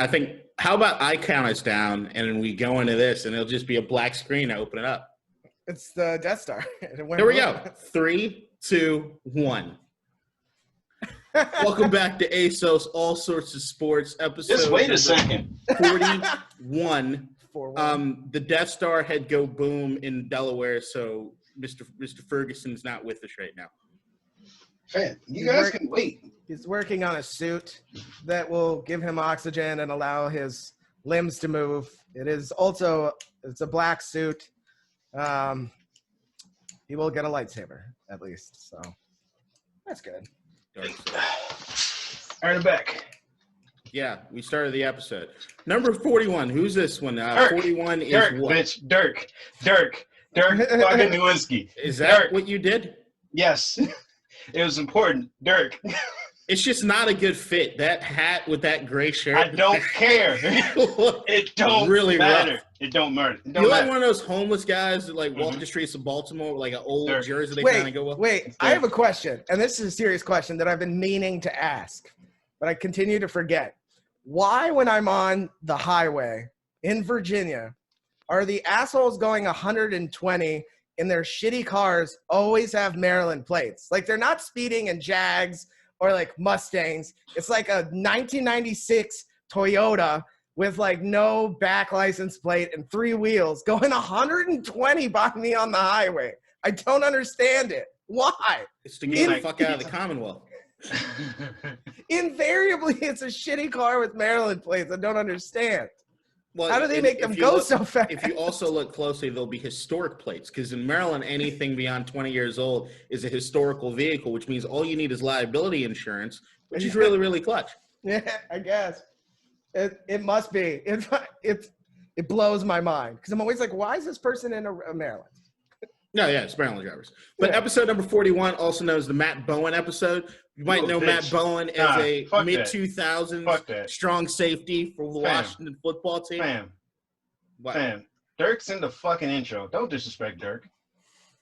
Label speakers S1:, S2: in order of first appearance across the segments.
S1: I think, how about I count us down and then we go into this and it'll just be a black screen to open it up.
S2: It's the Death Star.
S1: Here we go. 3, 2, 1. Welcome back to ASOS, All Sorts of Sports, episode.
S3: Just wait a second.
S1: 41. The Death Star had go boom in Delaware, so Mr. Ferguson's not with us right now.
S3: Man, you guys can wait.
S2: He's working on a suit that will give him oxygen and allow his limbs to move. It's a black suit. He will get a lightsaber, at least. So that's good.
S3: All right, I'm back.
S1: Yeah, we started the episode. Number 41. Who's this one? 41 is
S3: Dirk,
S1: what?
S3: bitch. Dirk fucking Nowinski.
S1: Is that
S3: Dirk.
S1: what you did?
S3: Yes. It was important. Dirk.
S1: It's just not a good fit. That hat with that gray shirt.
S3: I don't care. It don't
S1: really
S3: matter.
S1: Rough.
S3: It don't matter.
S1: You're like one of those homeless guys that like walk the streets of Baltimore with like an old jersey they kind of go with.
S2: Wait, I have a question, and this is a serious question that I've been meaning to ask, but I continue to forget. Why, when I'm on the highway in Virginia, are the assholes going 120 in their shitty cars always have Maryland plates? Like, they're not speeding in Jags or like Mustangs. It's like a 1996 Toyota with like no back license plate and 3 wheels going 120 by me on the highway. I don't understand it. Why?
S1: It's to get the fuck out of the Commonwealth.
S2: Invariably, it's a shitty car with Maryland plates. I don't understand.
S1: Well,
S2: how do they make them go so fast?
S1: If you also look closely, there'll be historic plates, because in Maryland, anything beyond 20 years old is a historical vehicle, which means all you need is liability insurance, which is really, really clutch.
S2: Yeah, I guess. It must be. It blows my mind, because I'm always like, why is this person in a Maryland?
S1: No, yeah, it's Maryland drivers. But episode number 41, also known as the Matt Bowen episode. You might know Matt Bowen as a mid-2000s strong safety for the Washington football team.
S3: Fam, Dirk's in the fucking intro. Don't disrespect Dirk.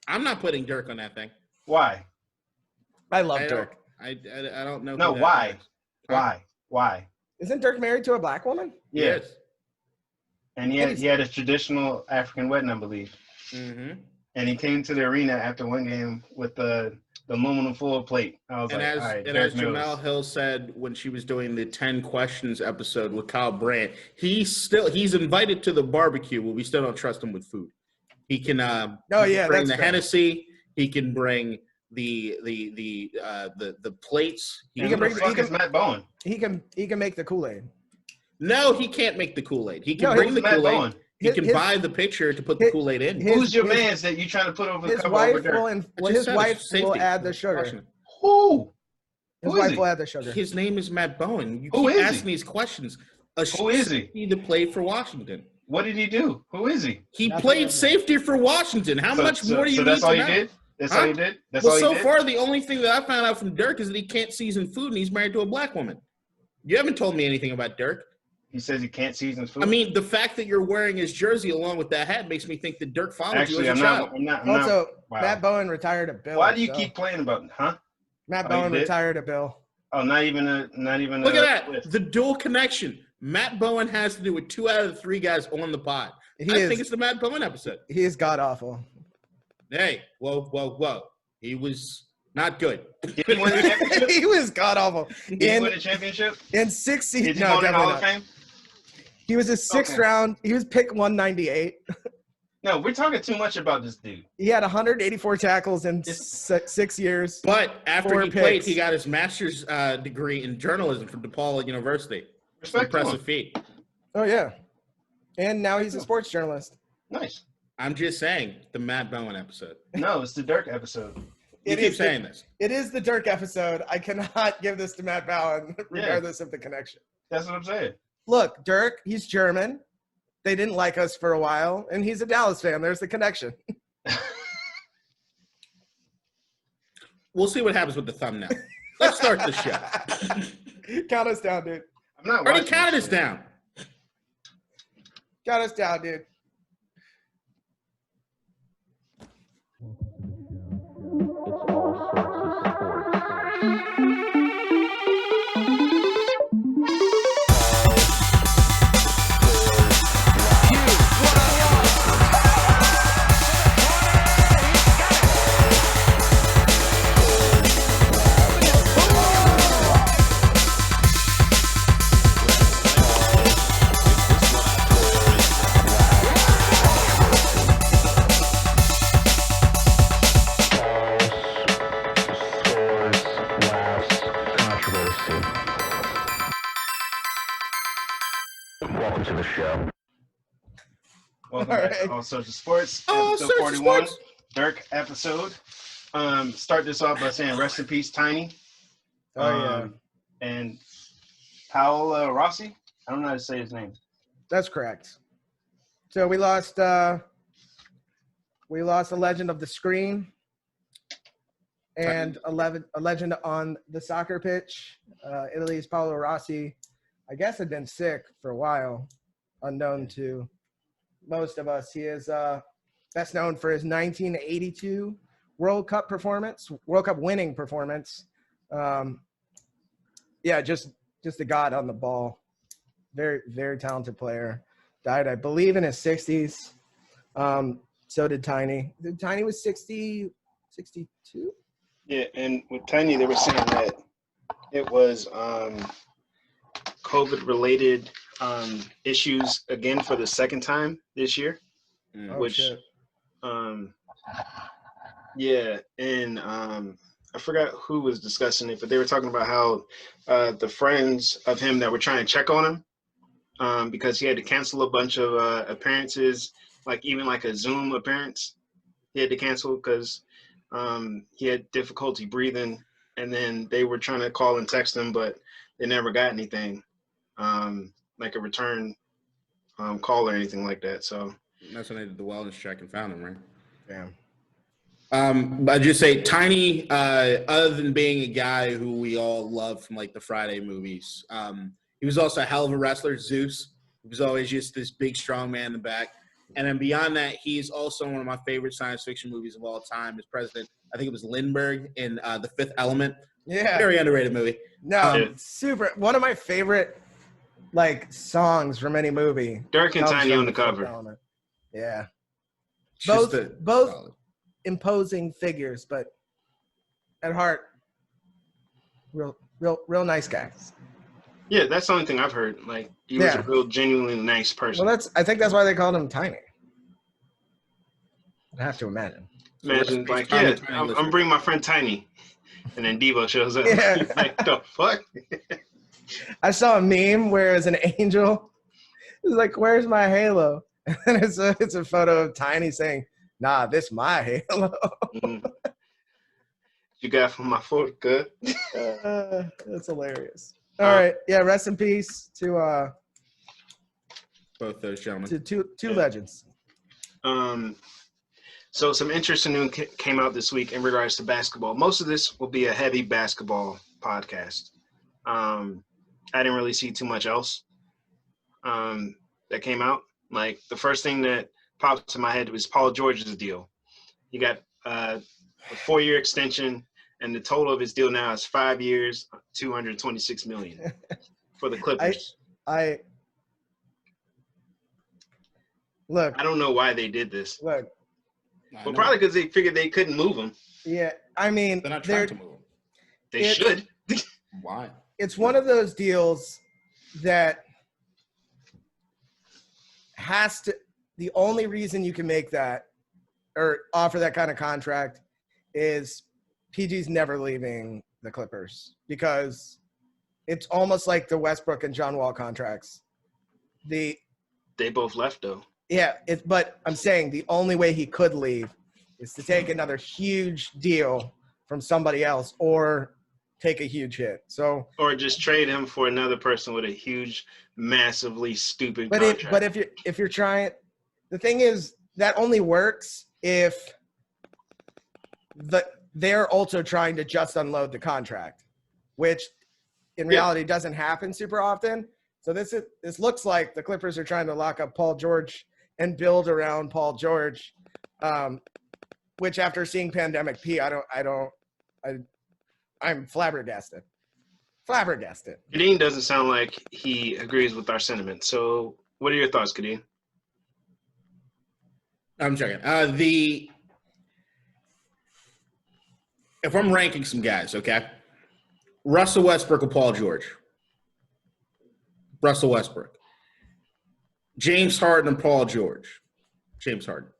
S1: I'm not putting Dirk on that thing.
S3: Why?
S2: I love Dirk.
S1: I don't know.
S3: No, why? Why?
S2: Isn't Dirk married to a black woman?
S3: Yes. And he had a traditional African wedding, I believe.
S1: Mm-hmm.
S3: And he came to the arena after one game with the aluminum foil plate. I was
S1: as Jamel Hill said when she was doing the 10 questions episode with Kyle Brandt, he's invited to the barbecue, but we still don't trust him with food. He can bring the Hennessy. He can bring the plates.
S3: He can bring Matt Bowen.
S2: He can make the Kool-Aid.
S1: No, he can't make the Kool-Aid. He can bring the Kool-Aid. He can buy the picture to put the Kool-Aid in.
S3: Who's your man's that you trying to put over the cover over there?
S2: His wife will add the sugar.
S3: Who?
S2: His wife will add the sugar.
S1: His name is Matt Bowen. You keep asking these questions.
S3: Who is he?
S1: He played for Washington.
S3: What did he do? Who is he?
S1: He played safety for Washington. How much more do you need to know?
S3: So that's all he did? That's all he did?
S1: So far, the only thing that I found out from Dirk is that he can't season food and he's married to a black woman. You haven't told me anything about Dirk.
S3: He says he can't season food.
S1: I mean, the fact that you're wearing his jersey along with that hat makes me think that Dirk followed you as a child.
S2: Also, Matt Bowen retired a bill.
S3: Why do you keep playing about it, huh?
S2: Matt Bowen retired a bill.
S3: Oh, not even.
S1: Look at that. The dual connection. Matt Bowen has to do with 2 out of the 3 guys on the pod. I think it's the Matt Bowen episode.
S2: He is god-awful.
S1: Hey, whoa. He was not good.
S3: Did he win the championship?
S2: He was god-awful.
S3: Did he win a championship?
S2: In 6 seasons.
S3: Did he go in the Hall of Fame?
S2: He was a 6th round. He was pick 198.
S3: No, we're talking too much about this dude.
S2: He had 184 tackles in 6 years.
S1: But after he played, he got his master's degree in journalism from DePaul University. Impressive feat.
S2: Oh, yeah. And now he's a sports journalist.
S3: Nice.
S1: I'm just saying, the Matt Bowen episode.
S3: No, it's the Dirk episode.
S1: You keep saying this.
S2: It is the Dirk episode. I cannot give this to Matt Bowen, regardless of the connection.
S3: That's what I'm saying.
S2: Look, Dirk, he's German. They didn't like us for a while, and he's a Dallas fan. There's the connection.
S1: We'll see what happens with the thumbnail. Let's start the show.
S2: Count us down, dude.
S3: I'm not
S1: already counted us down.
S2: Count us down, dude.
S4: Welcome to the show.
S3: Welcome back to All Sorts of Sports, episode 41,
S1: Sports.
S3: Dirk episode. Start this off by saying rest in peace, Tiny. And Paolo Rossi. I don't know how to say his name.
S2: That's correct. So we lost a legend of the screen and a legend on the soccer pitch. Italy's Paolo Rossi, I guess, had been sick for a while, unknown to most of us. He is best known for his 1982 World Cup winning performance. Just a god on the ball. Very, very talented player. Died, I believe, in his 60s. So did Tiny. Tiny was 62?
S3: Yeah, and with Tiny, they were saying that it was COVID-related issues again for the second time this year.
S2: Shit.
S3: I forgot who was discussing it, but they were talking about how the friends of him that were trying to check on him, because he had to cancel a bunch of appearances, like even like a Zoom appearance, he had to cancel because he had difficulty breathing, and then they were trying to call and text him, but they never got anything, like a return call or anything like that. So
S1: that's when they did the wellness check and found him, right?
S2: Damn.
S1: I'd just say Tiny, other than being a guy who we all love from like the Friday movies, he was also a hell of a wrestler, Zeus. He was always just this big, strong man in the back. And then beyond that, he's also one of my favorite science fiction movies of all time. As President, I think it was Lindbergh in The Fifth Element.
S2: Yeah.
S1: Very underrated movie.
S2: No, super. One of my favorite songs from any movie.
S3: Dirk and Tiny on the cover.
S2: Yeah.
S1: Both
S2: solid. Imposing figures, but at heart, real nice guys.
S3: Yeah, that's the only thing I've heard. Like, he was a real genuinely nice person.
S2: Well, I think that's why they called him Tiny. I have to imagine.
S3: Imagine, I'm bringing my friend Tiny, and then Devo shows up.
S2: Yeah.
S3: He's like, the fuck?
S2: I saw a meme where it's an angel. It's like, where's my halo? And it's a photo of Tiny saying, nah, this my halo.
S3: You got from my foot, good.
S2: That's hilarious. All right, rest in peace to
S1: both those gentlemen.
S2: To two legends.
S3: So some interesting news came out this week in regards to basketball. Most of this will be a heavy basketball podcast. I didn't really see too much else that came out. Like, the first thing that popped in my head was Paul George's deal. He got a 4-year extension, and the total of his deal now is 5 years, $226 million for the Clippers.
S2: I
S3: don't know why they did this.
S2: Look,
S3: well, probably because they figured they couldn't move him.
S2: Yeah, I mean,
S1: they're not trying to move him.
S3: They should.
S1: Why?
S2: It's one of those deals that has to. The only reason you can make that or offer that kind of contract is PG's never leaving the Clippers, because it's almost like the Westbrook and John Wall contracts. They
S3: both left, though.
S2: Yeah, but I'm saying the only way he could leave is to take another huge deal from somebody else or take a huge hit.
S3: Or just trade him for another person with a huge, massively stupid contract.
S2: But if you're trying, the thing is that only works if they're also trying to just unload the contract, which in reality doesn't happen super often. So this looks like the Clippers are trying to lock up Paul George and build around Paul George, which after seeing Pandemic P, I'm flabbergasted.
S3: Kadeen doesn't sound like he agrees with our sentiment. So what are your thoughts, Kadeen?
S1: I'm checking. If I'm ranking some guys, okay? Russell Westbrook or Paul George? Russell Westbrook. James Harden and Paul George. James Harden.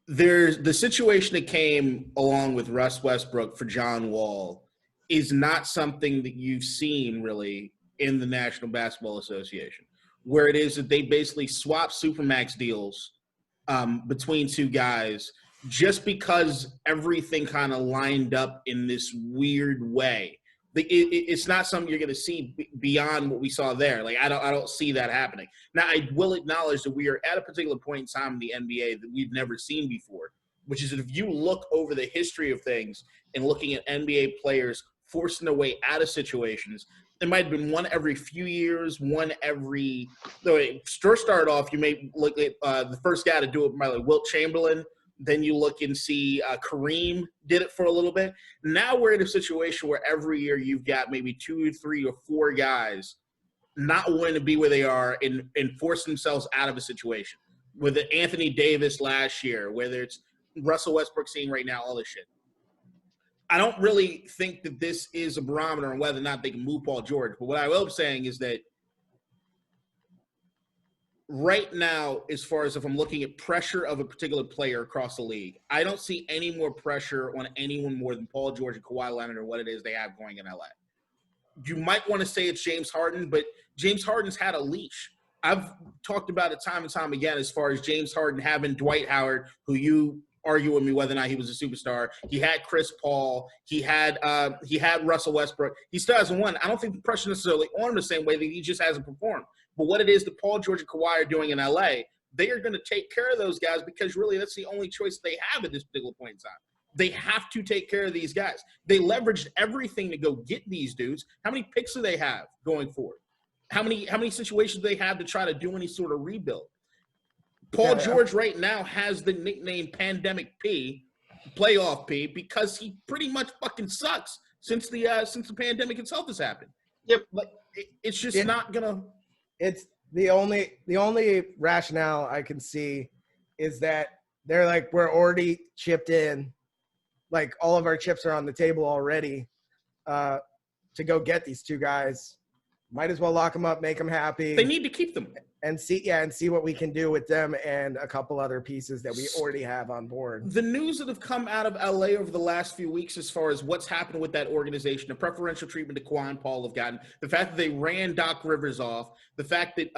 S1: There's the situation that came along with Russ Westbrook for John Wall is not something that you've seen really in the National Basketball Association. where it is that they basically swap Supermax deals between two guys just because everything kind of lined up in this weird way. It's not something you're going to see beyond what we saw there. Like I don't see that happening. Now I will acknowledge that we are at a particular point in time in the NBA that we've never seen before, which is that if you look over the history of things and looking at NBA players forcing their way out of situations, there might have been one every few years, one every – so it first started off, you may look at the first guy to do it, like Wilt Chamberlain. Then you look and see Kareem did it for a little bit. Now we're in a situation where every year you've got maybe 2, 3, or 4 guys not wanting to be where they are and force themselves out of a situation. Whether Anthony Davis last year, whether it's Russell Westbrook seeing right now, all this shit. I don't really think that this is a barometer on whether or not they can move Paul George. But what I will be saying is that right now, as far as if I'm looking at pressure of a particular player across the league, I don't see any more pressure on anyone more than Paul George and Kawhi Leonard or what it is they have going in LA. You might want to say it's James Harden, but James Harden's had a leash. I've talked about it time and time again as far as James Harden having Dwight Howard, who you argue with me whether or not he was a superstar. He had Chris Paul. He had Russell Westbrook. He still hasn't won. I don't think the pressure necessarily on him the same way that he just hasn't performed. But what it is that Paul George and Kawhi are doing in LA, they are going to take care of those guys because really that's the only choice they have at this particular point in time. They have to take care of these guys. They leveraged everything to go get these dudes. How many picks do they have going forward? How many situations do they have to try to do any sort of rebuild? Paul George right now has the nickname Pandemic P, Playoff P, because he pretty much fucking sucks since the pandemic itself has happened.
S3: Yep.
S1: Like it's just not gonna.
S2: It's the only rationale I can see is that they're like, we're already chipped in, like all of our chips are on the table already to go get these two guys. Might as well lock them up, make them happy.
S1: They need to keep them
S2: and see what we can do with them and a couple other pieces that we already have on board.
S1: The news that have come out of LA over the last few weeks as far as what's happened with that organization, the preferential treatment that Kawhi and Paul have gotten, the fact that they ran Doc Rivers off, the fact that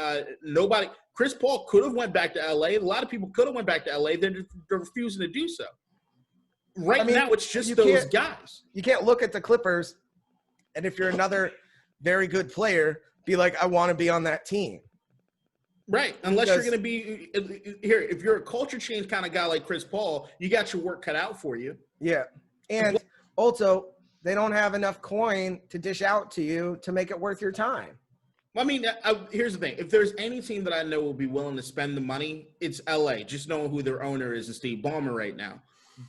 S1: Chris Paul could have went back to LA. A lot of people could have went back to LA. They're refusing to do so. Now, it's just those guys.
S2: You can't look at the Clippers, and if you're another very good player, be like, I want to be on that team.
S1: Right. Unless you're going to be here. If you're a culture change kind of guy like Chris Paul, you got your work cut out for you.
S2: Yeah. And also, they don't have enough coin to dish out to you to make it worth your time.
S1: I mean, here's the thing. If there's any team that I know will be willing to spend the money, it's LA. Just knowing who their owner is Steve Ballmer right now.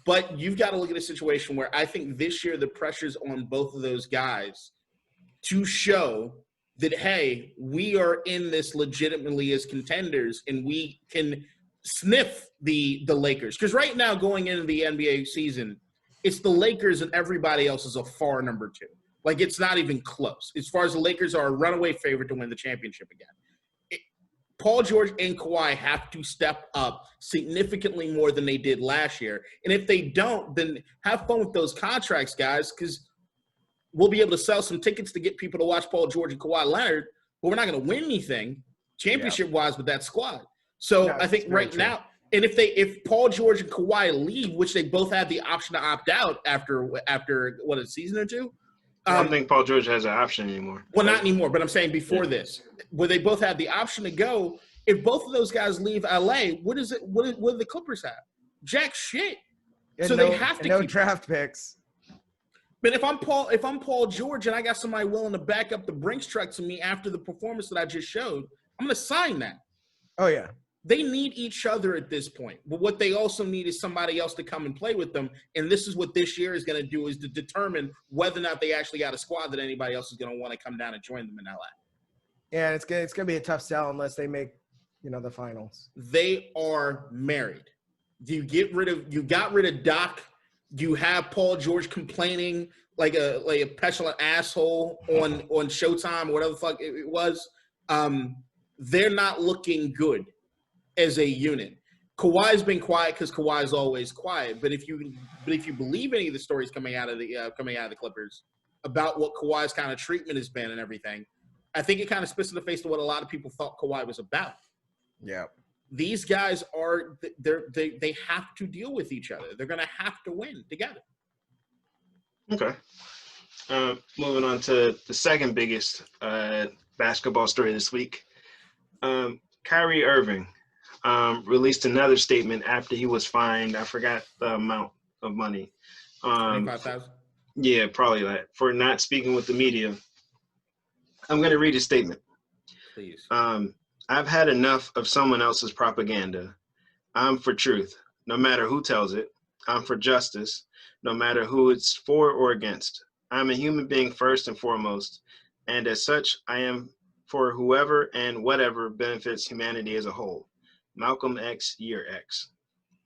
S1: But you've got to look at a situation where I think this year the pressure's on both of those guys to show that, hey, we are in this legitimately as contenders and we can sniff the Lakers. Because right now going into the NBA season, it's the Lakers and everybody else is a far number 2. Like, it's not even close. As far as the Lakers are a runaway favorite to win the championship again. Paul George and Kawhi have to step up significantly more than they did last year. And if they don't, then have fun with those contracts, guys, because we'll be able to sell some tickets to get people to watch Paul George and Kawhi Leonard, but we're not going to win anything championship-wise with that squad. So I think right now, and if Paul George and Kawhi leave, which they both have the option to opt out after what, a season or two?
S3: I don't think Paul George has an option anymore.
S1: Well, not anymore, but I'm saying before this, where they both have the option to go. If both of those guys leave LA, what do the Clippers have? Jack shit.
S2: And
S1: so they have to
S2: keep
S1: draft
S2: picks.
S1: But if I'm Paul George and I got somebody willing to back up the Brinks truck to me after the performance that I just showed, I'm going to sign that.
S2: Oh, yeah.
S1: They need each other at this point. But what they also need is somebody else to come and play with them. And this is what this year is going to do, is to determine whether or not they actually got a squad that anybody else is going to want to come down and join them in LA.
S2: Yeah, it's going to be a tough sell unless they make, the finals.
S1: They are married. You got rid of Doc. You have Paul George complaining like a petulant asshole on Showtime or whatever the fuck it was. They're not looking good as a unit. Kawhi's been quiet because Kawhi's always quiet. But if you believe any of the stories coming out of the Clippers about what Kawhi's kind of treatment has been and everything, I think it kind of spits in the face to what a lot of people thought Kawhi was about.
S2: Yeah.
S1: These guys they have to deal with each other. They're going to have to win together.
S3: Okay. Moving on to the second biggest basketball story this week. Kyrie Irving released another statement after he was fined. I forgot the amount of money.
S1: $25,000.
S3: Yeah, probably that, for not speaking with the media. I'm going to read his statement.
S1: Please.
S3: I've had enough of someone else's propaganda. I'm for truth, no matter who tells it. I'm for justice, no matter who it's for or against. I'm a human being first and foremost, and as such, I am for whoever and whatever benefits humanity as a whole. Malcolm X, Year X.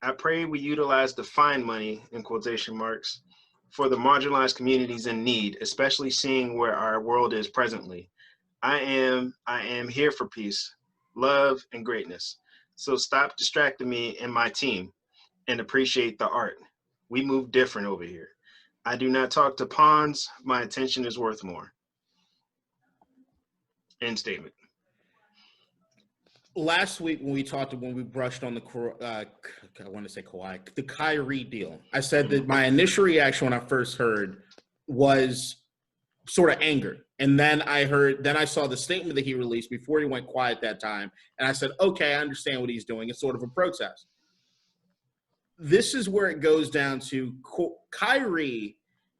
S3: I pray we utilize the fine money, in quotation marks, for the marginalized communities in need, especially seeing where our world is presently. I am here for peace, love, and greatness. So stop distracting me and my team and appreciate the art. We move different over here. I do not talk to pawns. My attention is worth more. End statement.
S1: Last week when we brushed on the Kawhi, the Kyrie deal, I said that my initial reaction when I first heard was sort of anger. And then I saw the statement that he released before he went quiet that time. And I said, okay, I understand what he's doing. It's sort of a protest. This is where it goes down to Kyrie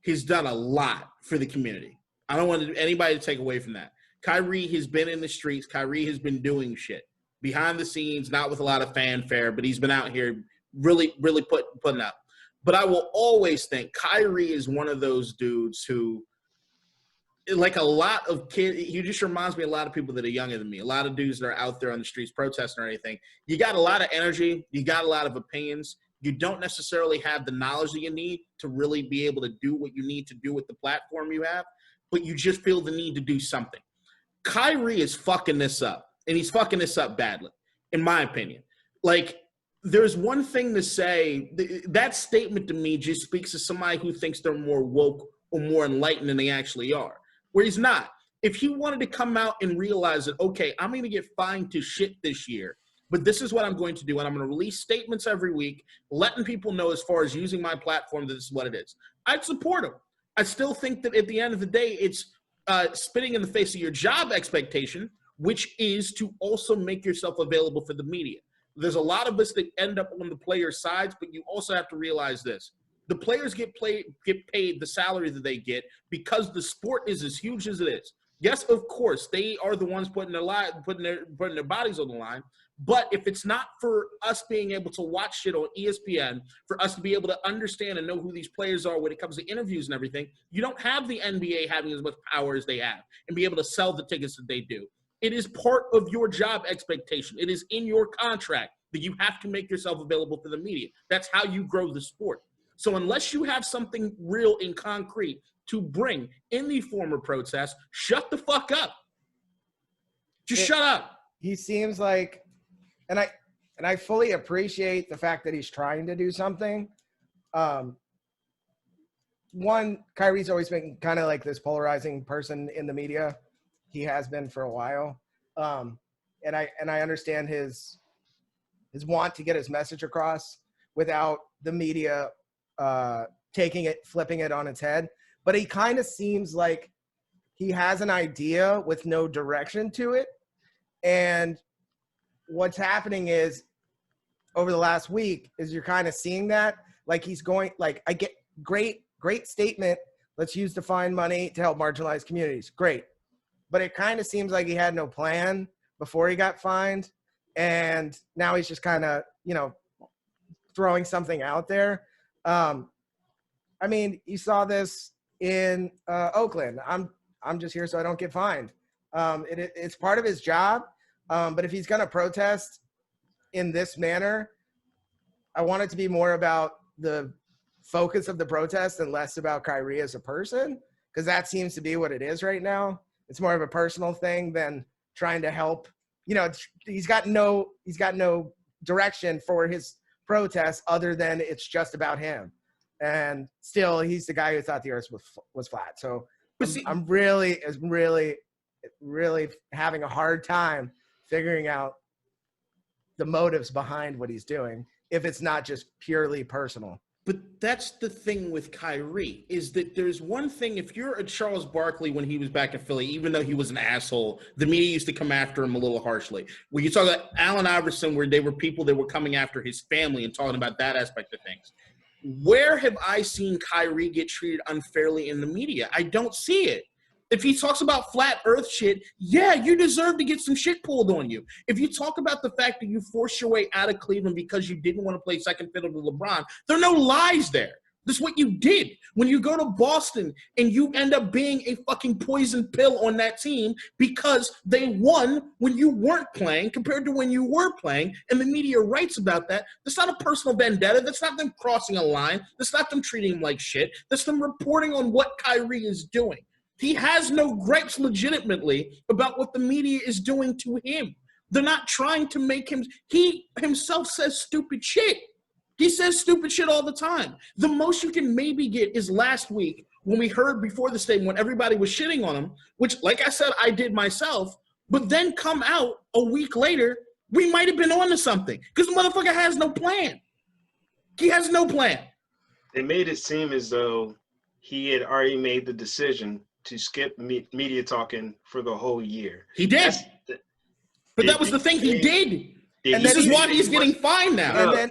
S1: has done a lot for the community. I don't want anybody to take away from that. Kyrie has been in the streets. Kyrie has been doing shit behind the scenes, not with a lot of fanfare, but he's been out here really, really putting up. But I will always think Kyrie is one of those dudes who, like a lot of kids, he just reminds me of a lot of people that are younger than me, a lot of dudes that are out there on the streets protesting or anything. You got a lot of energy. You got a lot of opinions. You don't necessarily have the knowledge that you need to really be able to do what you need to do with the platform you have, but you just feel the need to do something. Kyrie is fucking this up, and he's fucking this up badly, in my opinion. Like, there's one thing to say. That statement to me just speaks to somebody who thinks they're more woke or more enlightened than they actually are, where he's not. If he wanted to come out and realize that, okay, I'm going to get fined to shit this year, but this is what I'm going to do, and I'm going to release statements every week, letting people know as far as using my platform that this is what it is, I'd support him. I still think that at the end of the day, it's spitting in the face of your job expectation, which is to also make yourself available for the media. There's a lot of us that end up on the players' sides, but you also have to realize this. The players get paid the salary that they get because the sport is as huge as it is. Yes, of course, they are the ones putting their bodies on the line. But if it's not for us being able to watch shit on ESPN, for us to be able to understand and know who these players are when it comes to interviews and everything, you don't have the NBA having as much power as they have and be able to sell the tickets that they do. It is part of your job expectation. It is in your contract that you have to make yourself available for the media. That's how you grow the sport. So unless you have something real and concrete to bring in the form of protest, shut the fuck up. Shut up.
S2: He seems like, and I fully appreciate the fact that he's trying to do something. One, Kyrie's always been kind of like this polarizing person in the media. He has been for a while. And I understand his want to get his message across without the media flipping it on its head. But he kind of seems like he has an idea with no direction to it. And what's happening is over the last week is you're kind of seeing that, like he's going, like, I get great statement. Let's use the fine money to help marginalized communities. Great. But it kind of seems like he had no plan before he got fined. And now he's just kind of, throwing something out there. I mean, you saw this in Oakland. I'm just here so I don't get fined. It's part of his job. But if he's going to protest in this manner, I want it to be more about the focus of the protest and less about Kyrie as a person, because that seems to be what it is right now. It's more of a personal thing than trying to help. He's got no direction for his protest other than it's just about him. And still, he's the guy who thought the earth was flat. So I'm really really having a hard time figuring out the motives behind what he's doing if it's not just purely personal.
S1: But that's the thing with Kyrie, is that there's one thing, if you're a Charles Barkley when he was back in Philly, even though he was an asshole, the media used to come after him a little harshly. When you talk about Allen Iverson, where they were people that were coming after his family and talking about that aspect of things. Where have I seen Kyrie get treated unfairly in the media? I don't see it. If he talks about flat earth shit, yeah, you deserve to get some shit pulled on you. If you talk about the fact that you forced your way out of Cleveland because you didn't want to play second fiddle to LeBron, there are no lies there. That's what you did. When you go to Boston and you end up being a fucking poison pill on that team because they won when you weren't playing compared to when you were playing, and the media writes about that, that's not a personal vendetta. That's not them crossing a line. That's not them treating him like shit. That's them reporting on what Kyrie is doing. He has no gripes legitimately about what the media is doing to him. They're not trying to make him – he himself says stupid shit. He says stupid shit all the time. The most you can maybe get is last week when we heard before the statement when everybody was shitting on him, which, like I said, I did myself, but then come out a week later, we might have been on to something because the motherfucker has no plan. He has no plan.
S3: They made it seem as though he had already made the decision to skip media talking for the whole year.
S1: He did. But that was the thing. He did. And this is why he's getting fined now.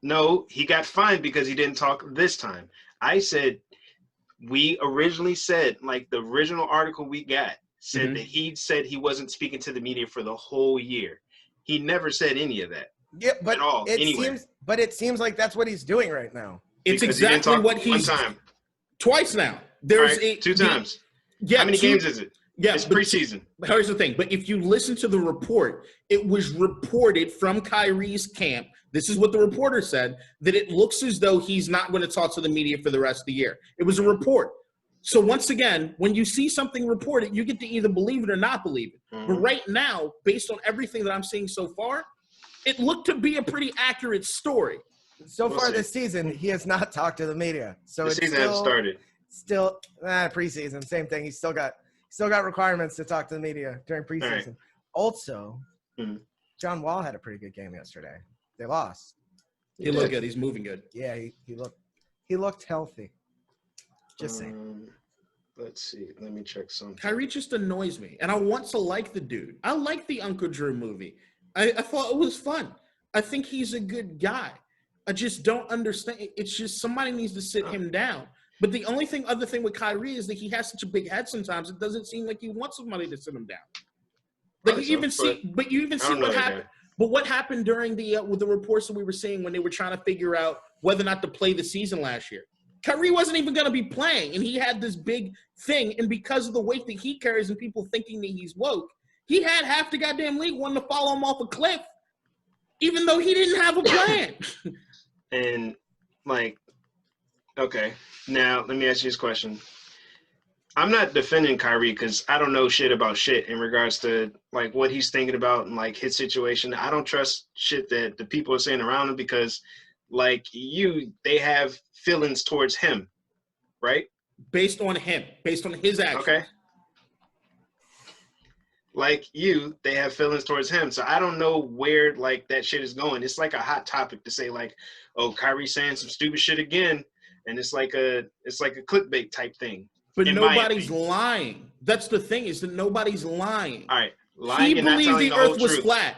S3: No. He got fined because he didn't talk this time. I said, we originally said, like the original article we got said that he said he wasn't speaking to the media for the whole year. He never said any of that.
S2: Yeah, but
S3: at all.
S2: It seems like that's what he's doing right now.
S1: It's exactly what he's
S3: one time.
S1: Twice now. There's
S3: two times.
S1: Yeah,
S3: how many games is it?
S1: Yeah,
S3: it's preseason.
S1: Here's the thing. But if you listen to the report, it was reported from Kyrie's camp. This is what the reporter said, that it looks as though he's not going to talk to the media for the rest of the year. It was a report. So once again, when you see something reported, you get to either believe it or not believe it. But right now, based on everything that I'm seeing so far, it looked to be a pretty accurate story.
S2: So far this season, he has not talked to the media. So
S3: the season hasn't started.
S2: Still, preseason, same thing. He's still got requirements to talk to the media during preseason. Right. Also, John Wall had a pretty good game yesterday. They lost.
S1: He looked good. He's moving good.
S2: Yeah, he looked healthy. Just saying.
S3: Let's see. Let me check something.
S1: Kyrie just annoys me, and I want to like the dude. I like the Uncle Drew movie. I thought it was fun. I think he's a good guy. I just don't understand. It's just somebody needs to sit him down. But the other thing with Kyrie is that he has such a big head sometimes. It doesn't seem like he wants somebody to sit him down. Like you even see what happened. But what happened during with the reports that we were seeing when they were trying to figure out whether or not to play the season last year? Kyrie wasn't even going to be playing, and he had this big thing. And because of the weight that he carries and people thinking that he's woke, he had half the goddamn league wanting to follow him off a cliff, even though he didn't have a plan.
S3: And okay, now let me ask you this question. I'm not defending Kyrie because I don't know shit about shit in regards to like what he's thinking about and like his situation. I don't trust shit that the people are saying around him because like they have feelings towards him, right?
S1: Based on his actions.
S3: Okay. Like they have feelings towards him. So I don't know where like that shit is going. It's like a hot topic to say like, oh, Kyrie's saying some stupid shit again. And it's like a clickbait type thing.
S1: But nobody's lying. That's the thing, is that nobody's lying.
S3: All right. Lying
S1: he believed the earth was flat.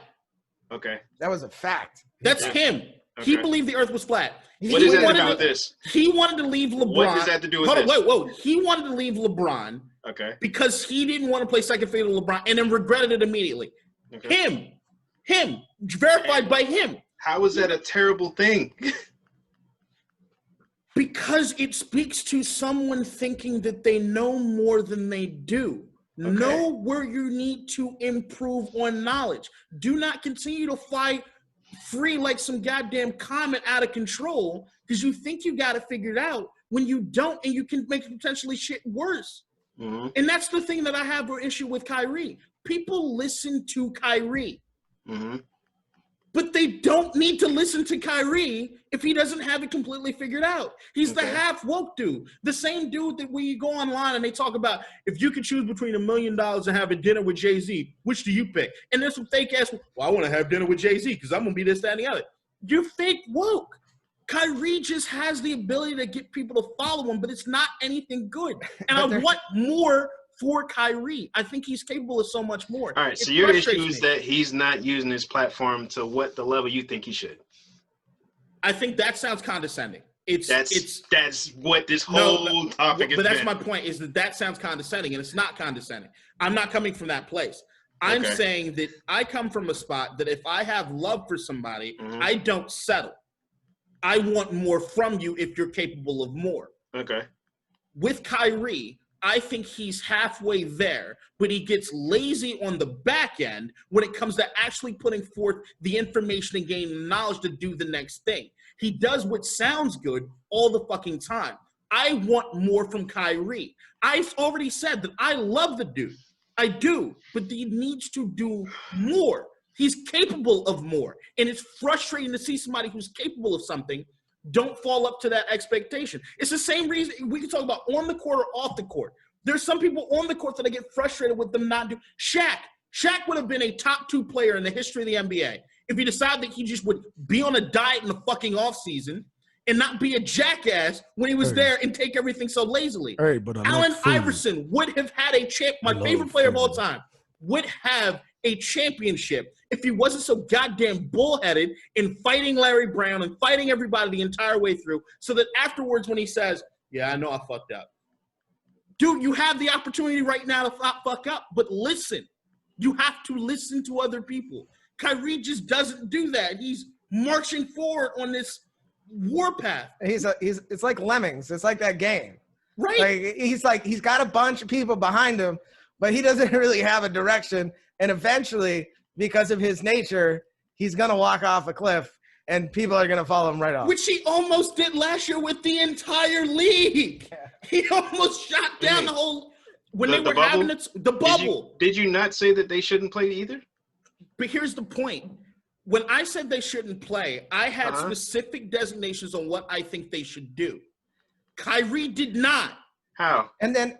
S3: Okay.
S2: That was a fact.
S1: That's him. Okay. He believed the earth was flat.
S3: What does that have to do with this?
S1: He wanted to leave LeBron.
S3: What does that have to do with this?
S1: Whoa. He wanted to leave LeBron.
S3: Okay.
S1: Because he didn't want to play second fiddle to LeBron and then regretted it immediately. Okay. Him. Verified by him.
S3: How is that a terrible thing?
S1: Because it speaks to someone thinking that they know more than they do. Okay. Know where you need to improve on knowledge. Do not continue to fly free like some goddamn comet out of control because you think you got it figured out when you don't, and you can make potentially shit worse. Mm-hmm. And that's the thing that I have an issue with Kyrie. People listen to Kyrie.
S3: Mm-hmm.
S1: But they don't need to listen to Kyrie if he doesn't have it completely figured out. He's the half woke dude. The same dude that when you go online and they talk about, if you could choose between $1 million and having dinner with Jay-Z, which do you pick? And there's some fake ass, well, I want to have dinner with Jay-Z because I'm going to be this, that, and the other. You're fake woke. Kyrie just has the ability to get people to follow him, but it's not anything good. And I want more for Kyrie. I think he's capable of so much more.
S3: All right, so your issue is that he's not using his platform to what the level you think he should.
S1: I think that sounds condescending.
S3: That's what this whole topic is.
S1: But that's my point, is that sounds condescending, and it's not condescending. I'm not coming from that place. I'm saying that I come from a spot that if I have love for somebody, I don't settle. I want more from you if you're capable of more.
S3: Okay. With
S1: Kyrie, I think he's halfway there, but he gets lazy on the back end when it comes to actually putting forth the information and gaining knowledge to do the next thing. He does what sounds good all the fucking time. I want more from Kyrie. I've already said that I love the dude. I do, but he needs to do more. He's capable of more, and it's frustrating to see somebody who's capable of something don't fall up to that expectation. It's the same reason we can talk about on the court or off the court. There's some people on the court that I get frustrated with them not doing. Shaq would have been a top 2 player in the history of the NBA if he decided that he just would be on a diet in the fucking offseason and not be a jackass when he was there and take everything so lazily.
S4: But
S1: Allen Iverson would have had a champ. My favorite player of all time would have a championship if he wasn't so goddamn bullheaded in fighting Larry Brown and fighting everybody the entire way through, so that afterwards when he says, yeah, I know I fucked up. Dude, you have the opportunity right now to not fuck up, but listen. You have to listen to other people. Kyrie just doesn't do that. He's marching forward on this war path.
S2: It's like Lemmings. It's like that game.
S1: Right.
S2: He's got a bunch of people behind him, but he doesn't really have a direction. And eventually, because of his nature, he's going to walk off a cliff and people are going to follow him right off.
S1: Which he almost did last year with the entire league. Yeah. He almost shot down the whole – when they were having the bubble.
S3: Did you not say that they shouldn't play either?
S1: But here's the point. When I said they shouldn't play, I had specific designations on what I think they should do. Kyrie did not.
S3: How?
S2: And then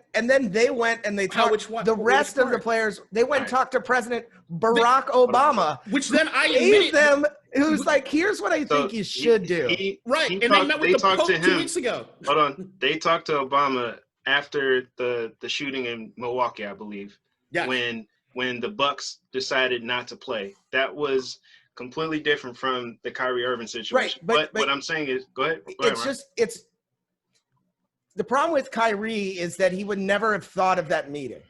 S2: they went and they talked the rest of the players. They went and talked to President Barack Obama,
S1: which then I
S2: gave them. It was like, here's what I think you should do.
S1: They met with the Pope 2 weeks ago.
S3: Hold on. They talked to Obama after the shooting in Milwaukee, I believe.
S1: Yeah.
S3: When the Bucks decided not to play, that was completely different from the Kyrie Irving situation. Right. But what I'm saying is, go ahead.
S2: It's the problem with Kyrie is that he would never have thought of that meeting.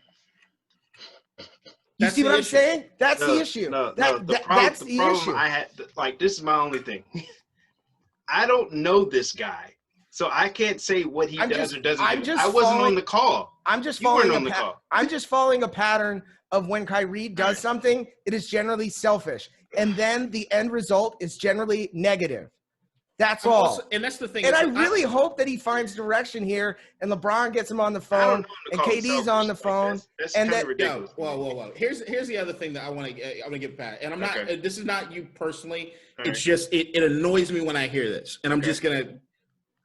S2: You see what I'm saying? That's the issue. That's the issue.
S3: I had, this is my only thing. I don't know this guy, so I can't say what he does or doesn't do. I wasn't on the call.
S2: I'm just following a pattern of when Kyrie does something, it is generally selfish. And then the end result is generally negative. That's all.
S1: And that's the thing.
S2: And I really hope that he finds direction here and LeBron gets him on the phone and KD's on the phone.
S3: That's kind of ridiculous.
S1: Whoa. Here's the other thing that I want to get back. And I'm not, this is not you personally. It's just, it annoys me when I hear this. And I'm just going to.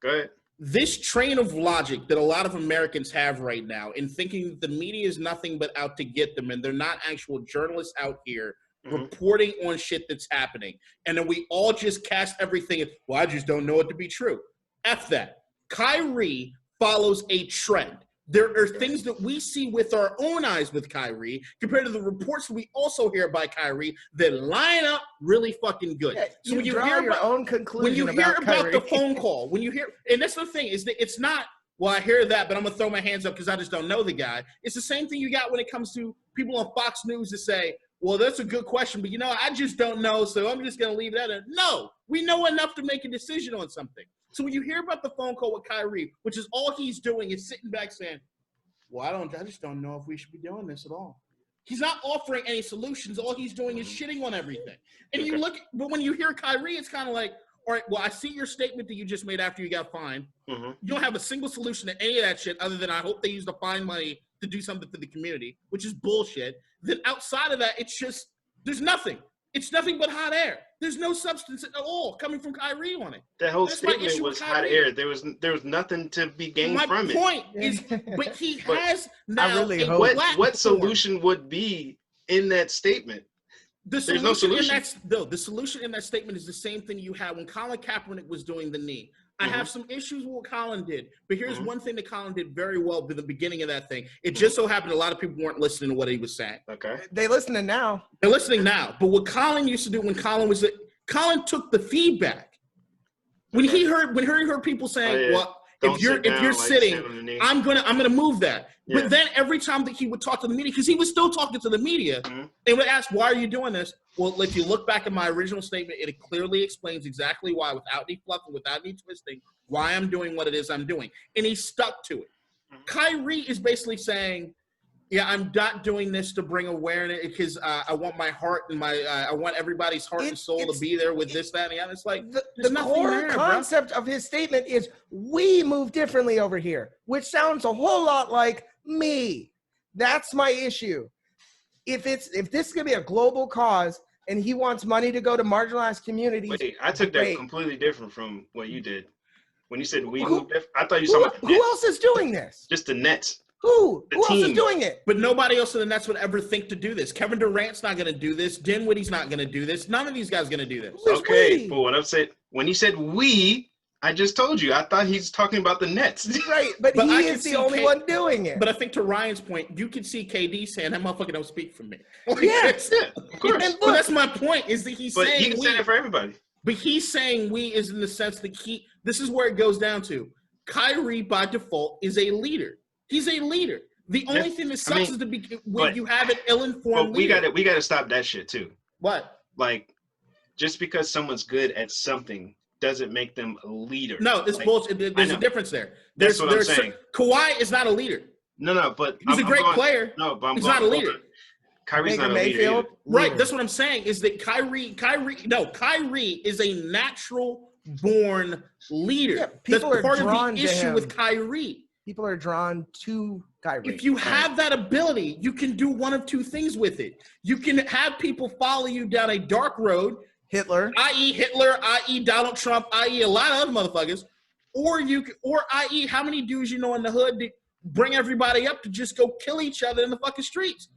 S3: Go ahead.
S1: This train of logic that a lot of Americans have right now in thinking that the media is nothing but out to get them and they're not actual journalists out here reporting on shit that's happening. And then we all just cast everything. Well, I just don't know it to be true. F that. Kyrie follows a trend. There are things that we see with our own eyes with Kyrie compared to the reports we also hear by Kyrie that line up really fucking good.
S2: Yeah, so when you hear your own conclusion,
S1: when you hear about the phone call, when you hear, and that's the thing, is that it's not, well, I hear that, but I'm going to throw my hands up because I just don't know the guy. It's the same thing you got when it comes to people on Fox News that say, well, that's a good question, but, I just don't know, so I'm just going to leave that in. No, we know enough to make a decision on something. So when you hear about the phone call with Kyrie, which is all he's doing is sitting back saying, well, I just don't know if we should be doing this at all. He's not offering any solutions. All he's doing is shitting on everything. And but when you hear Kyrie, it's kind of like, all right, well, I see your statement that you just made after you got fined. You don't have a single solution to any of that shit other than I hope they use the fine money to do something for the community, which is bullshit. Then outside of that, it's just, there's nothing. It's nothing but hot air. There's no substance at all coming from Kyrie on it.
S3: That whole statement was hot air. There was nothing to be gained from it.
S1: My point is, but he has now.
S2: I really hope.
S3: What solution would be in that statement? There's no solution.
S1: The solution in that statement is the same thing you had when Colin Kaepernick was doing the knee. I have some issues with what Colin did, but here's one thing that Colin did very well at the beginning of that thing. It just so happened a lot of people weren't listening to what he was saying.
S3: Okay.
S2: They're listening now.
S1: They're listening now. But what Colin used to do when Colin took the feedback. When he heard people saying, well, if you're sitting, I'm gonna move that. Yeah. But then every time that he would talk to the media, because he was still talking to the media, they would ask, why are you doing this? Well, if you look back at my original statement, it clearly explains exactly why, without any fluffing, without any twisting, why I'm doing what it is I'm doing. And he stuck to it. Kyrie is basically saying, yeah, I'm not doing this to bring awareness because I want my heart and I want everybody's heart and soul to be there with this, that, and the other. It's like
S2: the core concept of his statement is we move differently over here, which sounds a whole lot like me. That's my issue. If this is gonna be a global cause and he wants money to go to marginalized communities,
S3: wait, I took that completely different from what you did. When you said we move different, I thought you saw
S2: who else is doing this?
S3: Just the Nets.
S2: Who else is doing it?
S1: But nobody else in the Nets would ever think to do this. Kevin Durant's not going to do this. Dinwiddie's not going to do this. None of these guys are going to do this.
S3: Okay, but what I'm saying, when he said we, I just told you, I thought he's talking about the Nets.
S2: Right, but he is the only one doing it.
S1: But I think to Ryan's point, you could see KD saying, that motherfucker don't speak for me.
S3: Like, yeah, of course.
S1: But that's my point, is that he's saying
S3: he can say that for everybody.
S1: But he's saying we is in the sense that this is where it goes down to. Kyrie, by default, is a leader. He's a leader. The only thing that sucks is when you have an ill-informed leader.
S3: We gotta stop that shit too.
S1: What?
S3: Like, just because someone's good at something doesn't make them a leader.
S1: No, it's bullshit. There's a difference there.
S3: That's what I'm saying.
S1: Kawhi is not a leader.
S3: No, but
S1: he's a great player.
S3: No, but
S1: he's not a leader.
S3: Kyrie's not a leader either.
S1: Right, that's what I'm saying, is that Kyrie is a natural-born leader. Yeah, that's part of the issue with Kyrie.
S2: People are drawn to Kyrie.
S1: If you have that ability, you can do one of two things with it. You can have people follow you down a dark road,
S2: Hitler,
S1: i.e. Donald Trump, i.e. a lot of other motherfuckers, or i.e. how many dudes you know in the hood that bring everybody up to just go kill each other in the fucking streets.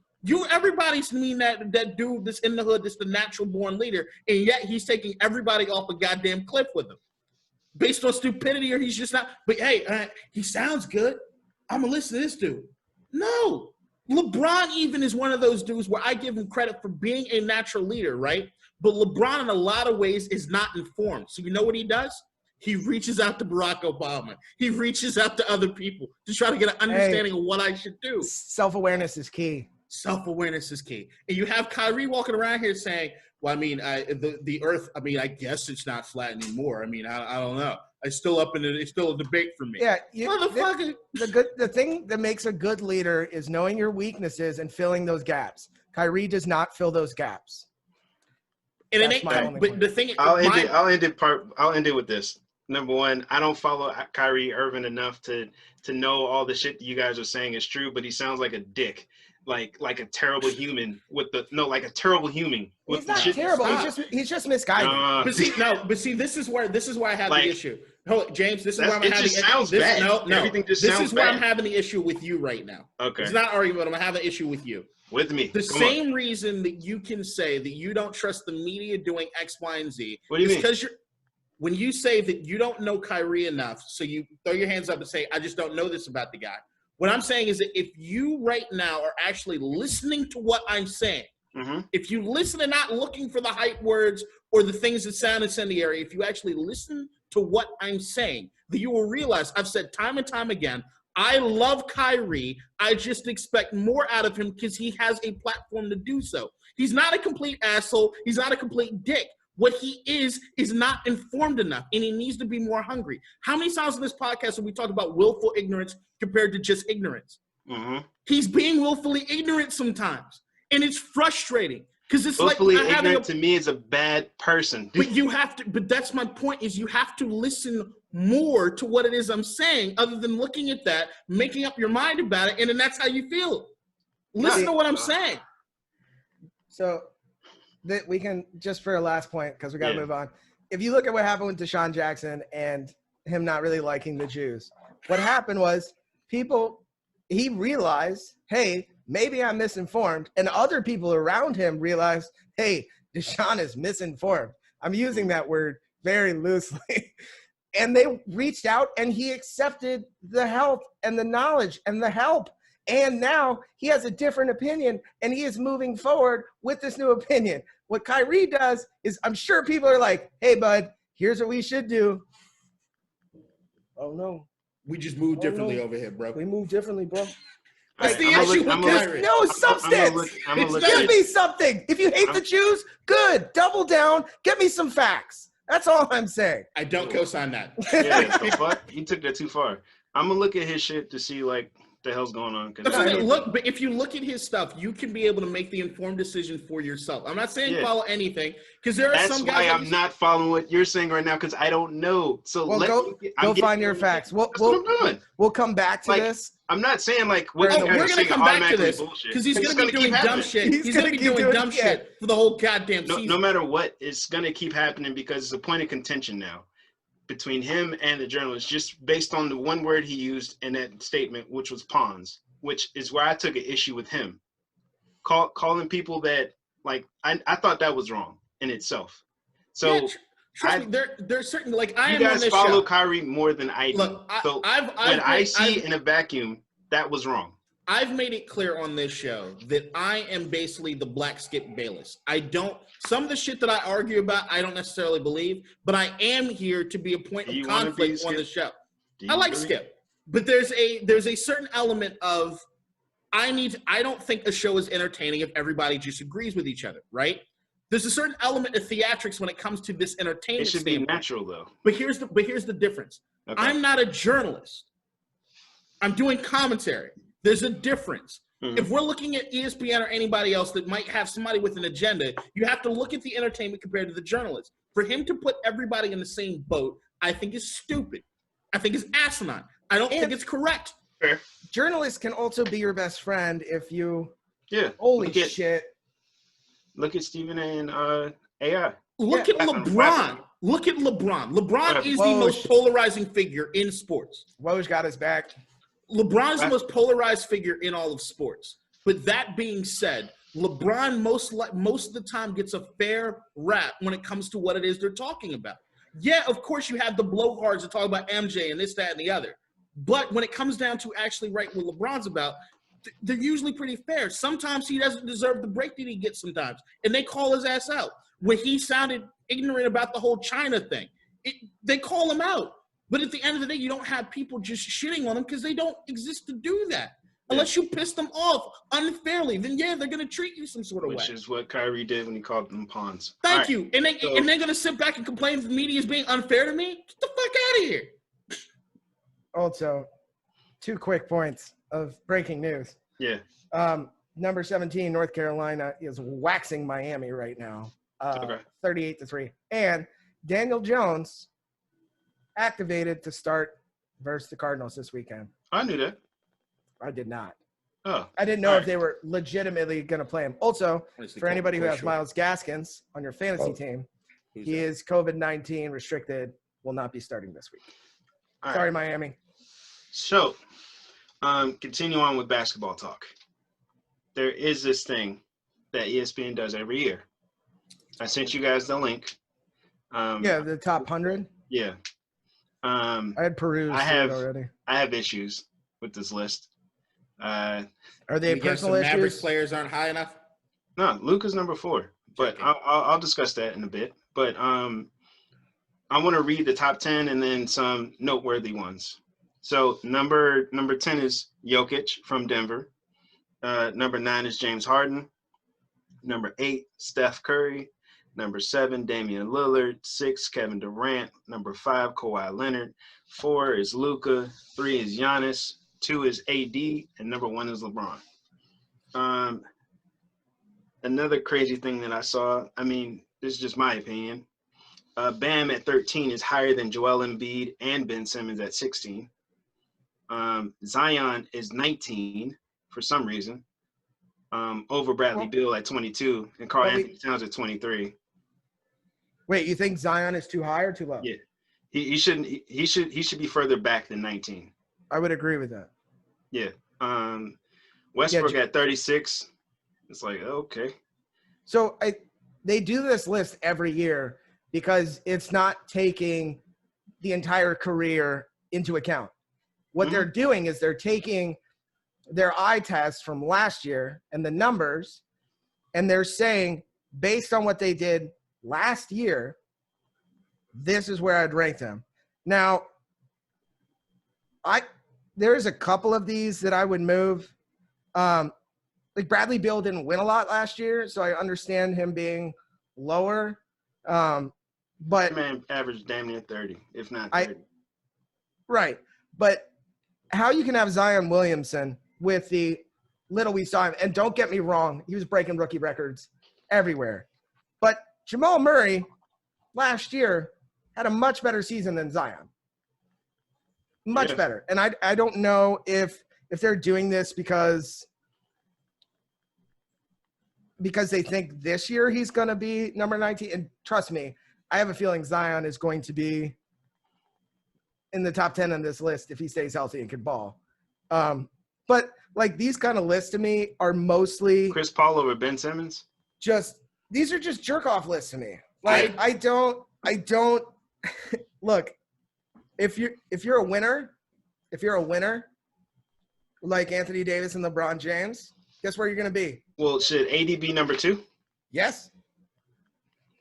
S1: Everybody's mean that dude that's in the hood that's the natural born leader, and yet he's taking everybody off a goddamn cliff with him. Based on stupidity, or he's just not. But hey, he sounds good. I'm gonna listen to this dude. No, LeBron even is one of those dudes where I give him credit for being a natural leader, right? But LeBron, in a lot of ways, is not informed. So you know what he does? He reaches out to Barack Obama. He reaches out to other people to try to get an understanding of what I should do.
S2: Self-awareness is key.
S1: Self-awareness is key. And you have Kyrie walking around here saying, well, I mean, the Earth, I mean, I guess it's not flat anymore. I mean, I don't know. It's still a debate for me.
S2: Yeah.
S1: Motherfucker.
S2: The thing that makes a good leader is knowing your weaknesses and filling those gaps. Kyrie does not fill those gaps.
S1: And it ain't, but the thing
S3: I'll end it with this. Number one, I don't follow Kyrie Irving enough to know all the shit that you guys are saying is true, but he sounds like a dick. Like a terrible human like a terrible human.
S2: He's not terrible. He's just misguided.
S1: But see, this is where I have the issue. James, this is where I'm having.
S3: It just sounds bad. Everything just sounds bad.
S1: This is where I'm having the issue with you right now.
S3: Okay.
S1: It's not argument. I'm having an issue with you.
S3: With me.
S1: The same reason that you can say that you don't trust the media doing X, Y, and Z.
S3: What do you mean?
S1: Because when you say that you don't know Kyrie enough, so you throw your hands up and say, I just don't know this about the guy. What I'm saying is that if you right now are actually listening to what I'm saying, if you listen and not looking for the hype words or the things that sound incendiary, if you actually listen to what I'm saying, that you will realize, I've said time and time again, I love Kyrie. I just expect more out of him because he has a platform to do so. He's not a complete asshole. He's not a complete dick. What he is not informed enough, and he needs to be more hungry. How many times in this podcast have we talked about willful ignorance compared to just ignorance? He's being willfully ignorant sometimes, and it's frustrating because it's
S3: willfully ignorant to me is a bad person.
S1: But you have to. But that's my point: is you have to listen more to what it is I'm saying, other than looking at that, making up your mind about it, and then that's how you feel. Listen to what I'm saying.
S2: So. that we can, just for a last point, because we got to
S3: Yeah.
S2: move on. If you look at what happened with Deshaun Jackson and him not really liking the Jews, what happened was he realized, hey, maybe I'm misinformed. And other people around him realized, hey, Deshaun is misinformed. I'm using that word very loosely. And they reached out and he accepted the help and the knowledge and the help. And now he has a different opinion and he is moving forward with this new opinion. What Kyrie does is, I'm sure people are like, hey, bud, here's what we should do. Oh, no.
S1: We just move differently over here, bro.
S2: We move differently, bro.
S1: That's the issue with Kyrie.
S2: No substance. Give me something. If you hate the Jews, good. Double down. Get me some facts. That's all I'm saying.
S1: I don't co-sign that.
S3: Yeah, the fuck? He took that too far. I'm gonna look at his shit to see like the hell's going on.
S1: But if you look at his stuff, you can be able to make the informed decision for yourself. I'm not saying follow anything, because there are some guys.
S3: That's why I'm not following what you're saying right now, because I don't know. So
S2: go find your facts. We'll come back to this.
S3: I'm not saying like
S1: we're going to come back to this because he's going to be doing dumb shit. He's going to be doing dumb shit for the whole goddamn season.
S3: No matter what, it's going to keep happening because it's a point of contention now between him and the journalist, just based on the one word he used in that statement, which was pawns, which is where I took an issue with him. Calling people that, like, I thought that was wrong in itself. So
S1: yeah, trust me, there's certain, like, I am on this show.
S3: You guys follow Kyrie more than I do. Look, so I see in a vacuum, that was wrong.
S1: I've made it clear on this show that I am basically the black Skip Bayless. Some of the shit that I argue about, I don't necessarily believe, but I am here to be a point of conflict on the show. I like Skip, but there's a certain element of I don't think a show is entertaining if everybody just agrees with each other, right? There's a certain element of theatrics when it comes to this entertainment.
S3: It should be natural, though.
S1: But here's the difference. Okay. I'm not a journalist. I'm doing commentary. There's a difference. Mm-hmm. If we're looking at ESPN or anybody else that might have somebody with an agenda, you have to look at the entertainment compared to the journalist. For him to put everybody in the same boat, I think is stupid. I think it's asinine. I don't think it's correct.
S3: Fair.
S2: Journalists can also be your best friend if you.
S3: Yeah.
S2: Holy shit.
S3: Look at Stephen A. and AI.
S1: Look at LeBron. Look at LeBron. LeBron is the most polarizing figure in sports.
S2: Woj got his back.
S1: LeBron is the most polarized figure in all of sports. But that being said, LeBron most of the time gets a fair rap when it comes to what it is they're talking about. Yeah, of course you have the blowhards that talk about MJ and this, that, and the other. But when it comes down to actually write what LeBron's about, they're usually pretty fair. Sometimes he doesn't deserve the break that he gets sometimes, and they call his ass out. When he sounded ignorant about the whole China thing, they call him out. But at the end of the day, you don't have people just shitting on them because they don't exist to do that. Unless you piss them off unfairly, then yeah, they're going to treat you some sort of way.
S3: Which is what Kyrie did when he called them pawns.
S1: Thank you. And they're going to sit back and complain that the media is being unfair to me? Get the fuck out of here.
S2: Also, 2 quick points of breaking news.
S3: Yeah.
S2: Number 17, North Carolina is waxing Miami right now. 38-3. And Daniel Jones activated to start versus the Cardinals this weekend.
S3: I knew that.
S2: I did not.
S3: Oh.
S2: I didn't know if they were legitimately going to play him. Also, for anybody who has Myles Gaskins on your fantasy team, he is COVID-19 restricted, will not be starting this week. Sorry, Miami.
S3: So, continue on with basketball talk. There is this thing that ESPN does every year. I sent you guys the link.
S2: The top 100?
S3: Yeah.
S2: I had perused it already.
S3: I have issues with this list.
S2: Are they personal issues?
S1: Mavericks players aren't high enough?
S3: No, Luka's number 4. But I'll discuss that in a bit. But I want to read the top 10 and then some noteworthy ones. So number 10 is Jokic from Denver. Number 9 is James Harden. Number 8, Steph Curry. Number 7, Damian Lillard. 6, Kevin Durant. Number 5, Kawhi Leonard. 4 is Luka. 3 is Giannis. 2 is AD. And number 1 is LeBron. Another crazy thing that I saw, I mean, this is just my opinion. Bam at 13 is higher than Joel Embiid and Ben Simmons at 16. Zion is 19 for some reason. over Bradley Beal at 22 and Karl Anthony Towns at 23.
S2: Wait, you think Zion is too high or too low?
S3: Yeah, he should be further back than 19.
S2: I would agree with that.
S3: Yeah. Westbrook at 36. It's like, okay.
S2: So they do this list every year because it's not taking the entire career into account. What they're doing is they're taking their eye test from last year and the numbers, and they're saying, based on what they did last year, this is where I'd rank them. Now, there's a couple of these that I would move. Like Bradley Beal didn't win a lot last year, so I understand him being lower. But
S3: man averaged damn near 30, if not 30.
S2: Right. But how you can have Zion Williamson with the little we saw him, and don't get me wrong, he was breaking rookie records everywhere. But Jamal Murray last year had a much better season than Zion. Much better. And I don't know if they're doing this because they think this year he's going to be number 19. And trust me, I have a feeling Zion is going to be in the top 10 on this list if he stays healthy and can ball. But like these kind of lists to me are mostly
S3: Chris Paul over Ben Simmons.
S2: These are just jerk off lists to me. Like I don't look, if you're a winner like Anthony Davis and LeBron James, guess where you're going to be?
S3: Well, should AD be number 2?
S2: Yes.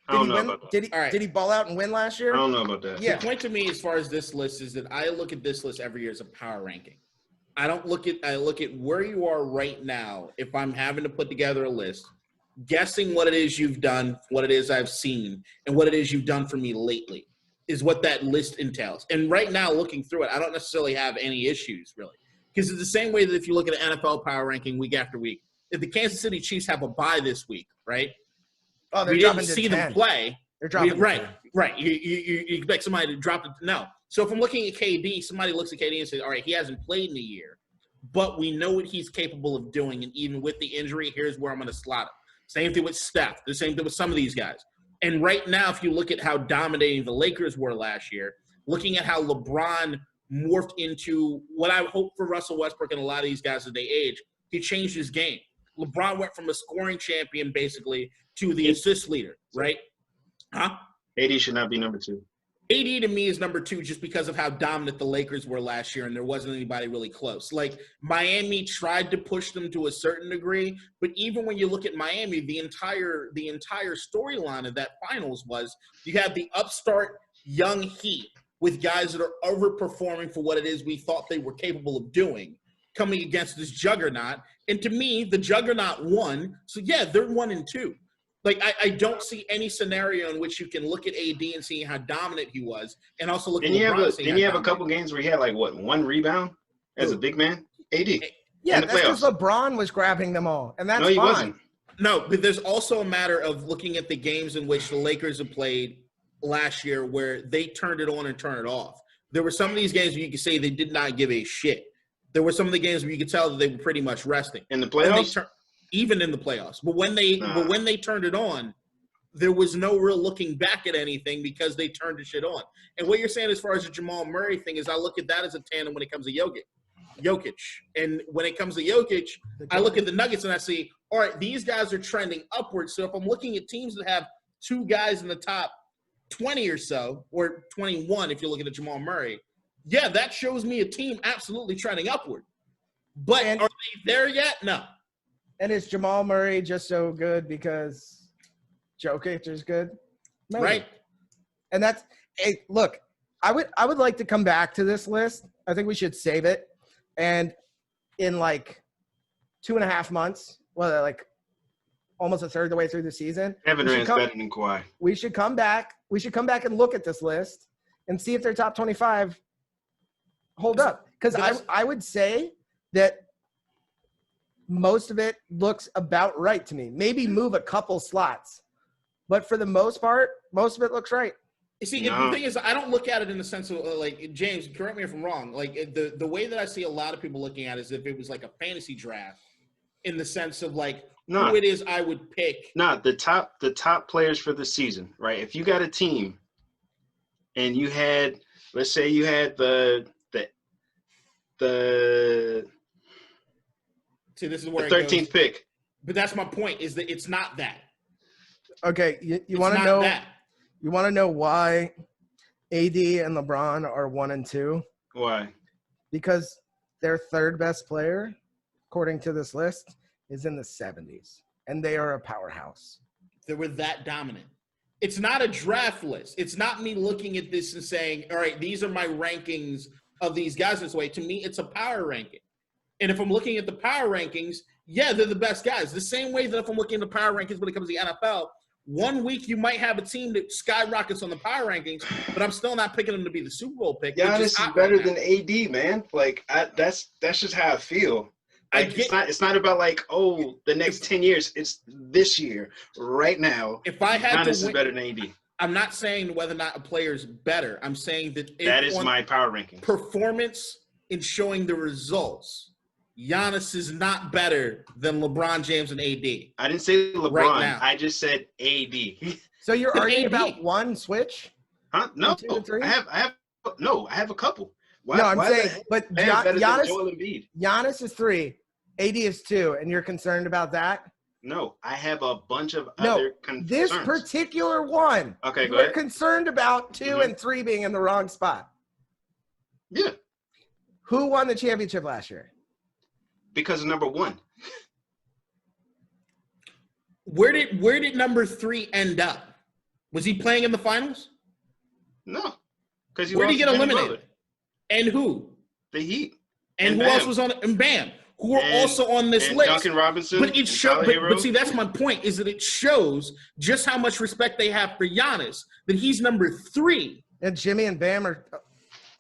S3: I don't know about that.
S2: Did he ball out and win last year?
S3: I don't know about that.
S1: Yeah. The point to me as far as this list is that I look at this list every year as a power ranking. I look at where you are right now. If I'm having to put together a list, guessing what it is you've done, what it is I've seen, and what it is you've done for me lately is what that list entails. And right now, looking through it, I don't necessarily have any issues, really. Because it's the same way that if you look at an NFL power ranking week after week, if the Kansas City Chiefs have a bye this week, right?
S2: Oh,
S1: we didn't see them play.
S2: They're dropping
S1: right. You expect somebody to drop it. No. So if I'm looking at KD, somebody looks at KD and says, all right, he hasn't played in a year, but we know what he's capable of doing. And even with the injury, here's where I'm going to slot him. Same thing with Steph. The same thing with some of these guys. And right now, if you look at how dominating the Lakers were last year, looking at how LeBron morphed into what I hope for Russell Westbrook and a lot of these guys as they age, he changed his game. LeBron went from a scoring champion, basically, to the assist leader, right? Huh?
S3: AD should not be number 2.
S1: AD to me is number 2 just because of how dominant the Lakers were last year, and there wasn't anybody really close. Like, Miami tried to push them to a certain degree, but even when you look at Miami, the entire storyline of that finals was you have the upstart young Heat with guys that are overperforming for what it is we thought they were capable of doing, coming against this juggernaut. And to me, the juggernaut won. So, yeah, they're 1 and 2. Like, I don't see any scenario in which you can look at AD and see how dominant he was, and also look at LeBron.
S3: Didn't you have a couple games where he had, like, what, 1 rebound as a big man? AD.
S2: Yeah, that's because LeBron was grabbing them all, and that's fine.
S3: No, he wasn't.
S1: No, but there's also a matter of looking at the games in which the Lakers have played last year where they turned it on and turned it off. There were some of these games where you could say they did not give a shit. There were some of the games where you could tell that they were pretty much resting.
S3: In the playoffs?
S1: Even in the playoffs. But when they turned it on, there was no real looking back at anything because they turned the shit on. And what you're saying as far as the Jamal Murray thing is I look at that as a tandem when it comes to Jokic. And when it comes to Jokic, I look at the Nuggets and I see, all right, these guys are trending upwards. So if I'm looking at teams that have 2 guys in the top 20 or so, or 21 if you're looking at Jamal Murray, yeah, that shows me a team absolutely trending upward. But are they there yet? No.
S2: And is Jamal Murray just so good because Jokic is good? Maybe.
S1: Right.
S2: And that's hey, look, I would like to come back to this list. I think we should save it. And in like 2.5 months, well, like almost a third of the way through the season.
S3: Kevin Durant's better than Kawhi.
S2: We should come back. We should come back and look at this list and see if their top 25 hold up. Because I would say that most of it looks about right to me. Maybe move a couple slots. But for the most part, most of it looks right.
S1: You see, the thing is, I don't look at it in the sense of, like, James, correct me if I'm wrong. Like, the way that I see a lot of people looking at it is if it was like a fantasy draft, in the sense of like
S3: No.
S1: who it is I would pick.
S3: No, the top players for the season, right? If you got a team and you had, let's say you had the
S1: See, this is where
S3: the
S1: it
S3: 13th
S1: goes.
S3: pick.
S1: But that's my point, is that it's not that.
S2: Okay, you want to know
S1: that.
S2: You want to know why AD and LeBron are 1 and 2?
S3: Why?
S2: Because their third best player, according to this list, is in the 70s, and they are a powerhouse.
S1: They were that dominant. It's not a draft list. It's not me looking at this and saying, all right, these are my rankings of these guys this way. To me, it's a power ranking. And if I'm looking at the power rankings, yeah, they're the best guys. The same way that if I'm looking at the power rankings when it comes to the NFL, one week you might have a team that skyrockets on the power rankings, but I'm still not picking them to be the Super Bowl pick.
S3: Giannis is better than AD, man. Like that's just how I feel. Like it's not about like, oh, the next 10 years. It's this year, right now.
S1: If I had
S3: Giannis
S1: to win,
S3: is better than AD.
S1: I'm not saying whether or not a player is better. I'm saying that
S3: that is my power ranking.
S1: Performance in showing the results. Giannis is not better than LeBron James and AD.
S3: I didn't say LeBron.
S1: Right now.
S3: I just said AD.
S2: So you're arguing about one switch?
S3: Huh? No,
S2: 2 and 3?
S3: I have a couple. Why,
S2: no, I'm saying, but Giannis is 3, AD is 2, and you're concerned about that?
S3: No, I have a bunch of other concerns.
S2: This particular one.
S3: Okay, go
S2: ahead.
S3: ahead.
S2: Concerned about 2 and 3 being in the wrong spot.
S3: Yeah.
S2: Who won the championship last year?
S3: Because of number 1.
S1: Where did number 3 end up? Was he playing in the finals?
S3: No. Because
S1: where did he get eliminated? And who?
S3: The Heat.
S1: And who else was on it? And Bam. Who are also on this list.
S3: Duncan Robinson.
S1: But it shows. But see, that's my point. Is that it shows just how much respect they have for Giannis. That he's number 3.
S2: And Jimmy and Bam are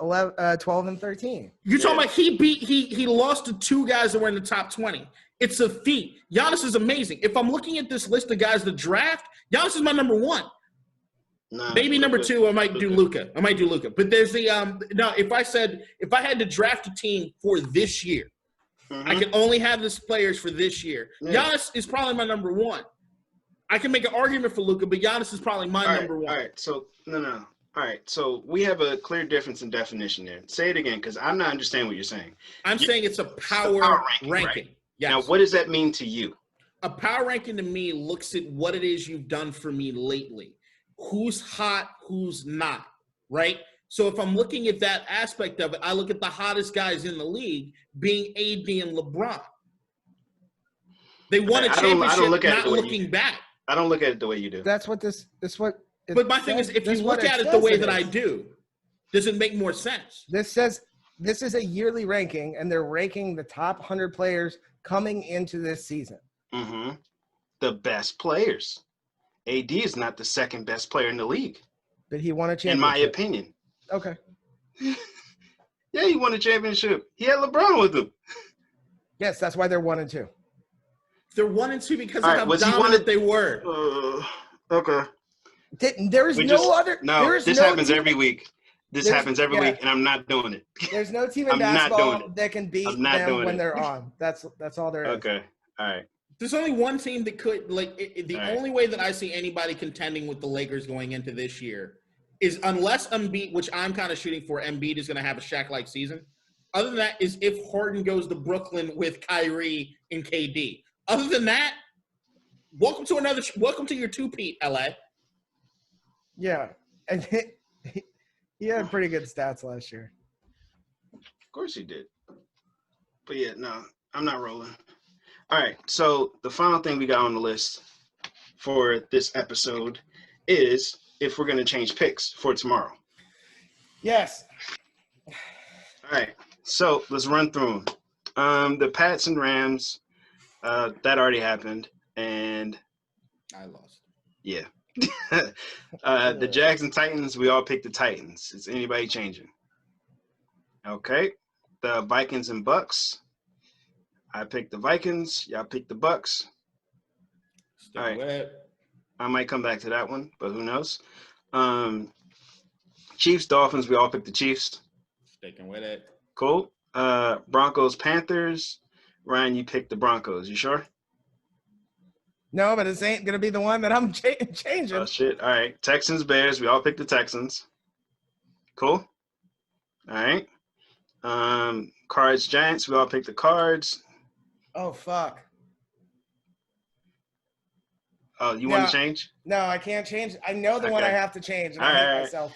S2: 12 and 13.
S1: You're talking about he lost to 2 guys that were in the top 20. It's a feat. Giannis is amazing. If I'm looking at this list of guys to draft, Giannis is my number 1.
S3: Nah,
S1: maybe number 2, I might do Luka. But there's the no. If I had to draft a team for this year, I can only have this players for this year. Yeah. Giannis is probably my number 1. I can make an argument for Luka, but Giannis is probably my number 1.
S3: All right. So no. All right, so we have a clear difference in definition there. Say it again, because I'm not understanding what you're saying.
S1: I'm saying it's a power ranking.
S3: Right?
S1: Yes.
S3: Now, what does that mean to you?
S1: A power ranking to me looks at what it is you've done for me lately. Who's hot, who's not, right? So if I'm looking at that aspect of it, I look at the hottest guys in the league being AD and LeBron. They won a championship not looking back.
S3: I don't look at it the way you do.
S2: That's what
S1: But my thing is, if you look at it the way that I do, does it make more sense?
S2: This says this is a yearly ranking, and they're ranking the top 100 players coming into this season.
S3: Mm-hmm. The best players. AD is not the second best player in the league.
S2: But he won a championship.
S3: In my opinion.
S2: Okay.
S3: Yeah, he won a championship. He had LeBron with him.
S2: Yes, that's why they're 1 and 2.
S1: They're 1 and 2 because of how dominant they were.
S3: Okay.
S2: There is no other.
S3: No, this happens every week. This happens every week, and I'm not doing it.
S2: There's no team in basketball that can beat them when they're on. That's all there is.
S3: Okay. All right.
S1: There's only one team that could only way that I see anybody contending with the Lakers going into this year is unless Embiid, which I'm kind of shooting for, Embiid is going to have a Shaq-like season. Other than that is if Harden goes to Brooklyn with Kyrie and KD. Other than that, welcome to your two-peat, LA.
S2: Yeah, and he had pretty good stats last year.
S3: Of course he did. But yeah, no, I'm not rolling. All right, so the final thing we got on the list for this episode is if we're going to change picks for tomorrow.
S2: Yes.
S3: All right, so let's run through them. The Pats and Rams, that already happened, and
S1: I lost.
S3: Yeah. The Jags and Titans, we all picked the Titans. Is anybody changing? Okay. The Vikings and Bucks, I picked the Vikings. Y'all picked the Bucks. All right. I might come back to that one, but who knows? Chiefs, Dolphins, we all picked the Chiefs.
S1: Sticking with it.
S3: Cool. Broncos, Panthers, Ryan, you picked the Broncos. You sure?
S2: No, but this ain't gonna be the one that I'm changing.
S3: Oh shit! All right, Texans, Bears. We all picked the Texans. Cool. All right. Cards, Giants. We all picked the Cards.
S2: Oh fuck.
S3: Oh, you want to change?
S2: No, I can't change. I know the one I have to change, and I hate myself.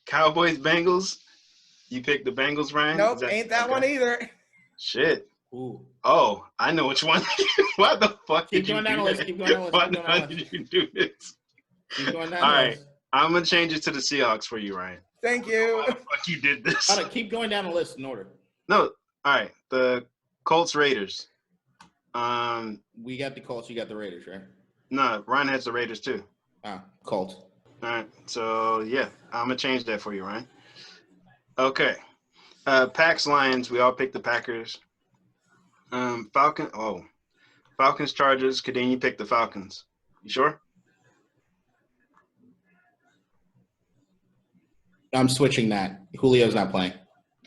S3: Cowboys, Bengals. You picked the Bengals, Ryan?
S2: Nope, ain't that one either.
S3: Shit.
S1: Ooh.
S3: Oh, I know which one. Why the fuck
S1: Keep
S3: did you
S1: going down
S3: do
S1: the list.
S3: that?
S1: Keep going down the list.
S3: Why did you do this?
S1: Keep going down
S3: All
S1: the
S3: right,
S1: list.
S3: I'm gonna change it to the Seahawks for you, Ryan.
S2: Thank you.
S3: Why the fuck you did this?
S1: Hold on, keep going down the list in order.
S3: No. All right, the Colts, Raiders.
S1: We got the Colts. You got the Raiders, right?
S3: No, Ryan has the Raiders too.
S1: Colts.
S3: All right, so yeah, I'm gonna change that for you, Ryan. Okay. Packs, Lions. We all picked the Packers. Falcons, Chargers. Kadeen, you picked the Falcons. You sure?
S1: I'm switching that. Julio's not playing.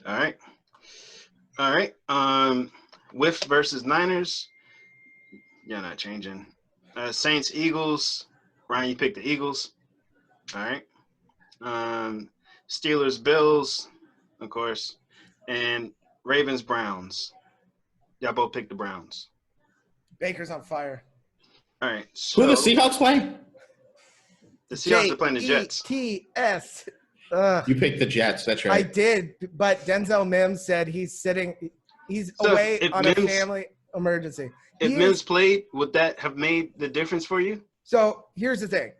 S3: All right. Whiff versus Niners. You're not changing. Saints, Eagles. Ryan, you picked the Eagles. All right. Steelers, Bills, of course. And Ravens, Browns. Y'all both picked the Browns.
S2: Baker's on fire.
S3: All right. So
S1: Who are the Seahawks playing?
S3: The Seahawks are playing the Jets.
S2: Jets.
S1: You picked the Jets. That's right.
S2: I did, but Denzel Mims said he's away on a family emergency.
S3: If Mims played, would that have made the difference for you?
S2: So here's the thing.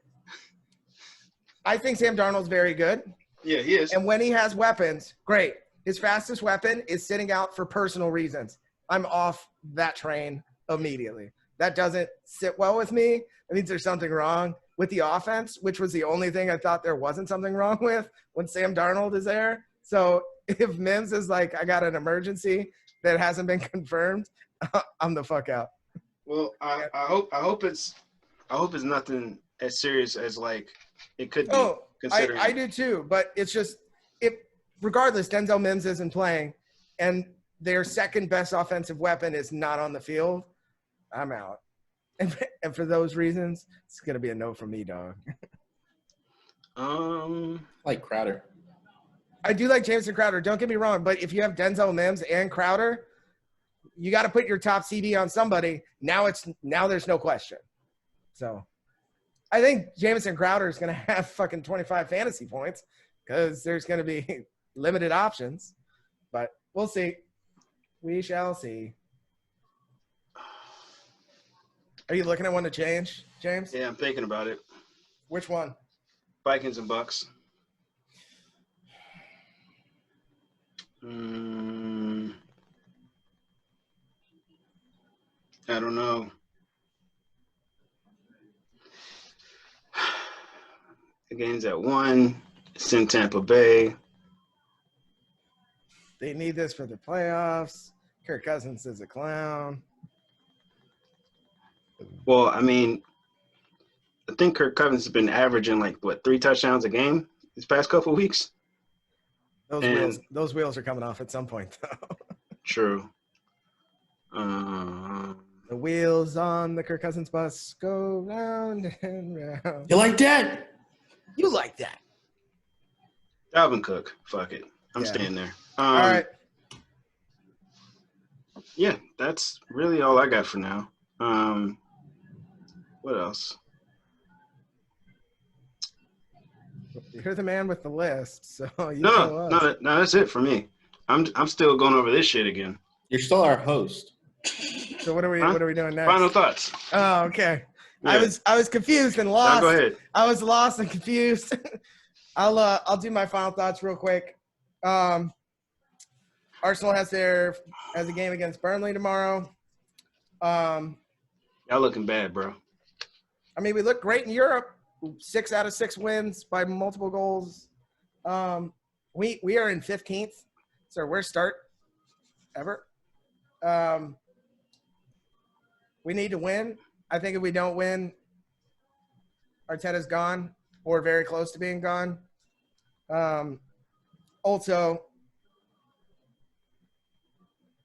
S2: I think Sam Darnold's very good.
S3: Yeah, he is.
S2: And when he has weapons, great. His fastest weapon is sitting out for personal reasons. I'm off that train immediately. That doesn't sit well with me. It means there's something wrong with the offense, which was the only thing I thought there wasn't something wrong with when Sam Darnold is there. So if Mims is like, I got an emergency that hasn't been confirmed, I'm the fuck out.
S3: Well, I hope it's nothing as serious as like it could be.
S2: Oh, I do too, but it's just regardless, Denzel Mims isn't playing, and their second best offensive weapon is not on the field. I'm out, and for those reasons, it's gonna be a no from me, dog.
S1: Like Crowder.
S2: I do like Jameson Crowder. Don't get me wrong, but if you have Denzel Mims and Crowder, you got to put your top CD on somebody. Now there's no question. So I think Jameson Crowder is going to have fucking 25 fantasy points because there's going to be limited options. But we'll see. We shall see. Are you looking at one to change, James?
S3: Yeah, I'm thinking about it.
S2: Which one?
S3: Vikings and Bucks. I don't know. The game's at 1. It's in Tampa Bay.
S2: They need this for the playoffs. Kirk Cousins is a clown.
S3: Well, I mean, I think Kirk Cousins has been averaging 3 touchdowns a game these past couple of weeks.
S2: Those wheels are coming off at some point, though.
S3: True.
S2: The wheels on the Kirk Cousins bus go round and round.
S1: You like that?
S2: You like that.
S3: Dalvin Cook. Fuck it. I'm staying there.
S2: All right.
S3: Yeah, that's really all I got for now. What else?
S2: You're the man with the list, so you
S3: no, that's it for me. I'm still going over this shit again.
S1: You're still our host.
S2: So what are we doing next?
S3: Final thoughts.
S2: Oh, okay.
S3: Yeah.
S2: I was confused and lost.
S3: Go ahead.
S2: I was lost and confused. I'll do my final thoughts real quick. Arsenal has a game against Burnley tomorrow.
S3: Y'all looking bad, bro.
S2: I mean, we look great in Europe. 6 out of 6 wins by multiple goals. We are in 15th. It's our worst start ever. We need to win. I think if we don't win, Arteta's gone or very close to being gone. Also,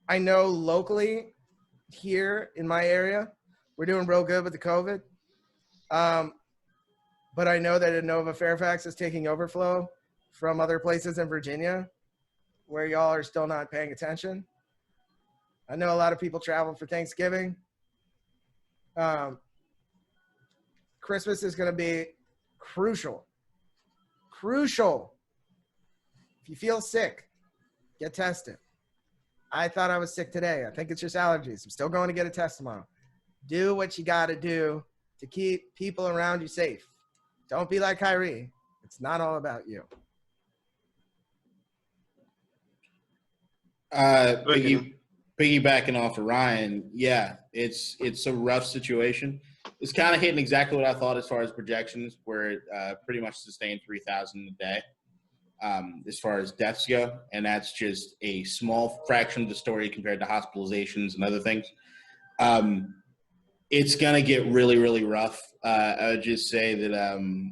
S2: I know locally here in my area, we're doing real good with the COVID. But I know that Inova Fairfax is taking overflow from other places in Virginia where y'all are still not paying attention. I know a lot of people travel for Thanksgiving. Christmas is going to be crucial. Crucial. If you feel sick, get tested. I thought I was sick today. I think it's just allergies. I'm still going to get a test tomorrow. Do what you got to do to keep people around you safe. Don't be like Kyrie. It's not all about you.
S1: Piggybacking off of Ryan, yeah, it's a rough situation. It's kind of hitting exactly what I thought as far as projections, where it pretty much sustained 3,000 a day as far as deaths go, and that's just a small fraction of the story compared to hospitalizations and other things. It's going to get really, really rough. I would just say that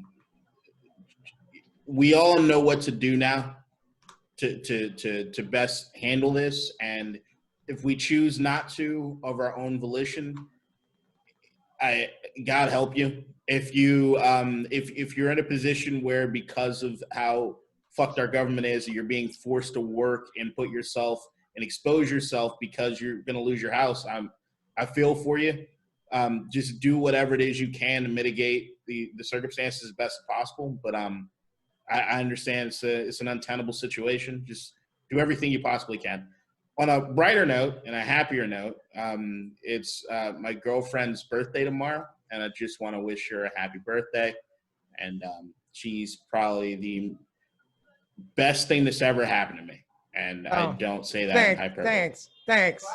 S1: we all know what to do now to best handle this, and if we choose not to of our own volition, God help you. If you if you're in a position where because of how fucked our government is, you're being forced to work and put yourself and expose yourself because you're going to lose your house, I feel for you. Just do whatever it is you can to mitigate the circumstances as best as possible. But I understand it's an untenable situation. Just do everything you possibly can. On a brighter note and a happier note, it's my girlfriend's birthday tomorrow, and I just want to wish her a happy birthday. And she's probably the best thing that's ever happened to me. And I don't say that in hyperbole.
S2: Thanks.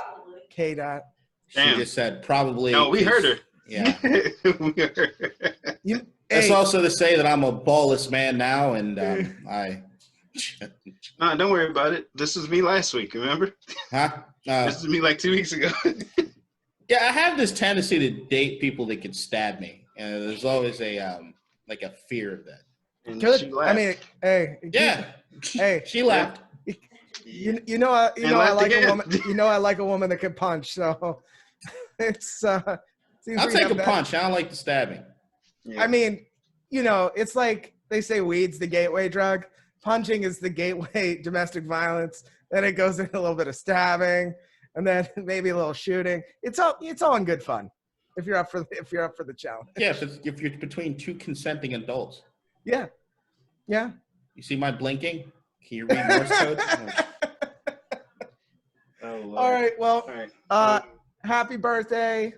S2: K-Dot.
S1: She just said probably.
S3: No, we heard her.
S1: Yeah.
S3: We heard her.
S1: It's also to say that I'm a ballless man now, and
S3: Nah, don't worry about it. This was me last week, remember?
S1: Huh?
S3: This is me like 2 weeks ago.
S1: Yeah, I have this tendency to date people that could stab me, and there's always a like a fear of that.
S3: And
S2: Good.
S3: she laughed.
S2: I mean, hey.
S1: Yeah.
S2: Hey.
S1: She laughed.
S2: You know I like a woman. You know I like a woman that can punch. So it's.
S1: I'll take a punch. I don't like the stabbing.
S2: Yeah. I mean, it's like they say weed's the gateway drug. Punching is the gateway domestic violence. Then it goes into a little bit of stabbing, and then maybe a little shooting. It's all in good fun if you're up for the challenge.
S1: Yeah, if you're between two consenting adults.
S2: Yeah.
S1: You see my blinking? Can you read Morse code?
S2: All right. Well, happy birthday.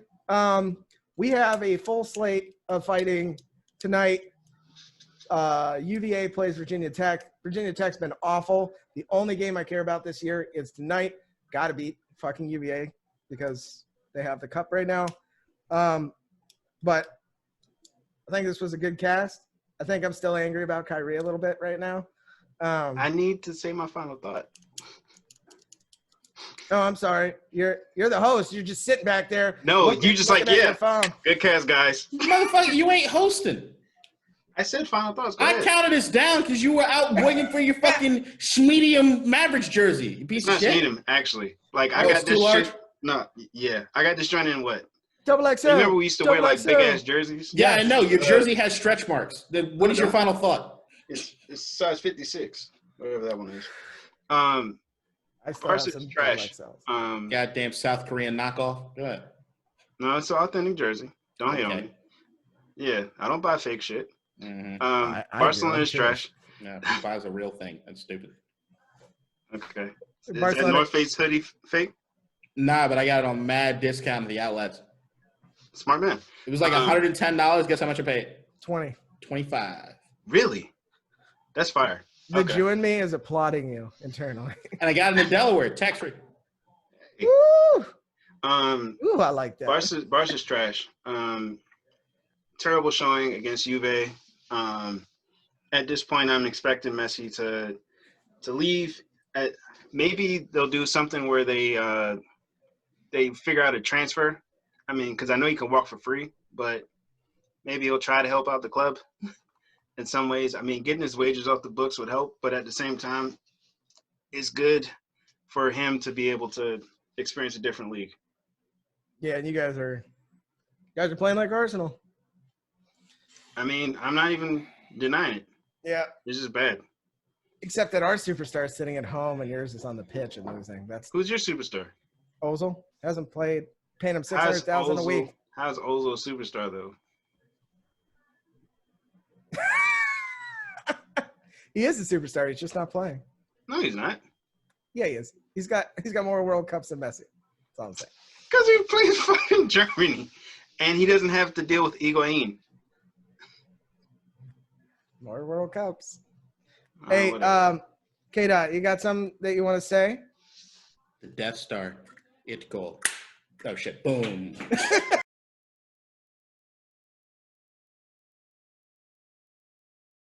S2: We have a full slate of fighting tonight. UVA plays Virginia Tech. Virginia Tech's been awful. The only game I care about this year is tonight. Got to beat fucking UVA because they have the cup right now. But I think this was a good cast. I think I'm still angry about Kyrie a little bit right now.
S3: I need to say my final thought.
S2: Oh, I'm sorry. You're the host. You're just sitting back there.
S3: No, you just like, yeah. Good cast, guys.
S1: Motherfucker, you ain't hosting.
S3: I said final thoughts.
S1: I counted this down because you were out waiting for your fucking Schmedium Mavericks jersey. You piece of shit.
S3: It's not Schmedium, actually. Like, I got this shirt. No, yeah. I got this joint in what?
S2: XXL.
S3: You remember we used to wear like big ass jerseys?
S1: Yeah, I know. Your jersey has stretch marks. What is your final thought?
S3: It's size 56, whatever that one is.
S2: I still have some
S3: trash.
S1: Goddamn South Korean knockoff. Go ahead.
S3: No, it's an authentic jersey. Don't hate on me. Yeah, I don't buy fake shit.
S1: Mm-hmm.
S3: Barcelona is trash.
S1: Yeah, he buys a real thing. That's stupid.
S3: Okay. Is that North Face hoodie fake?
S1: Nah, but I got it on mad discount at the outlets.
S3: Smart man.
S1: It was like $110. Guess how much I paid?
S2: 20.
S3: 25. Really? That's fire.
S2: The Jew in me is applauding you internally.
S1: And I got it in Delaware, tax free.
S2: Woo! Ooh, I like that.
S3: Barca's trash. Terrible showing against Juve. At this point, I'm expecting Messi to leave. Maybe they'll do something where they figure out a transfer. I mean, because I know he can walk for free, but maybe he'll try to help out the club in some ways. I mean, getting his wages off the books would help, but at the same time, it's good for him to be able to experience a different league.
S2: Yeah, and you guys are playing like Arsenal.
S3: I mean, I'm not even denying it.
S2: Yeah.
S3: It's just bad.
S2: Except that our superstar is sitting at home and yours is on the pitch and losing.
S3: Who's your superstar?
S2: Ozil hasn't played. Paying him $600,000 a week.
S3: How's Ozil a superstar though?
S2: He is a superstar. He's just not playing.
S3: No, he's not.
S2: Yeah, he is. He's got more World Cups than Messi. That's all I'm saying.
S3: Because he plays fucking Germany, and he doesn't have to deal with Higuain.
S2: More World Cups.
S3: Oh,
S2: Hey,
S3: whatever.
S2: K-Dot, you got something that you want to say?
S1: The Death Star. It goal. Oh shit! Boom.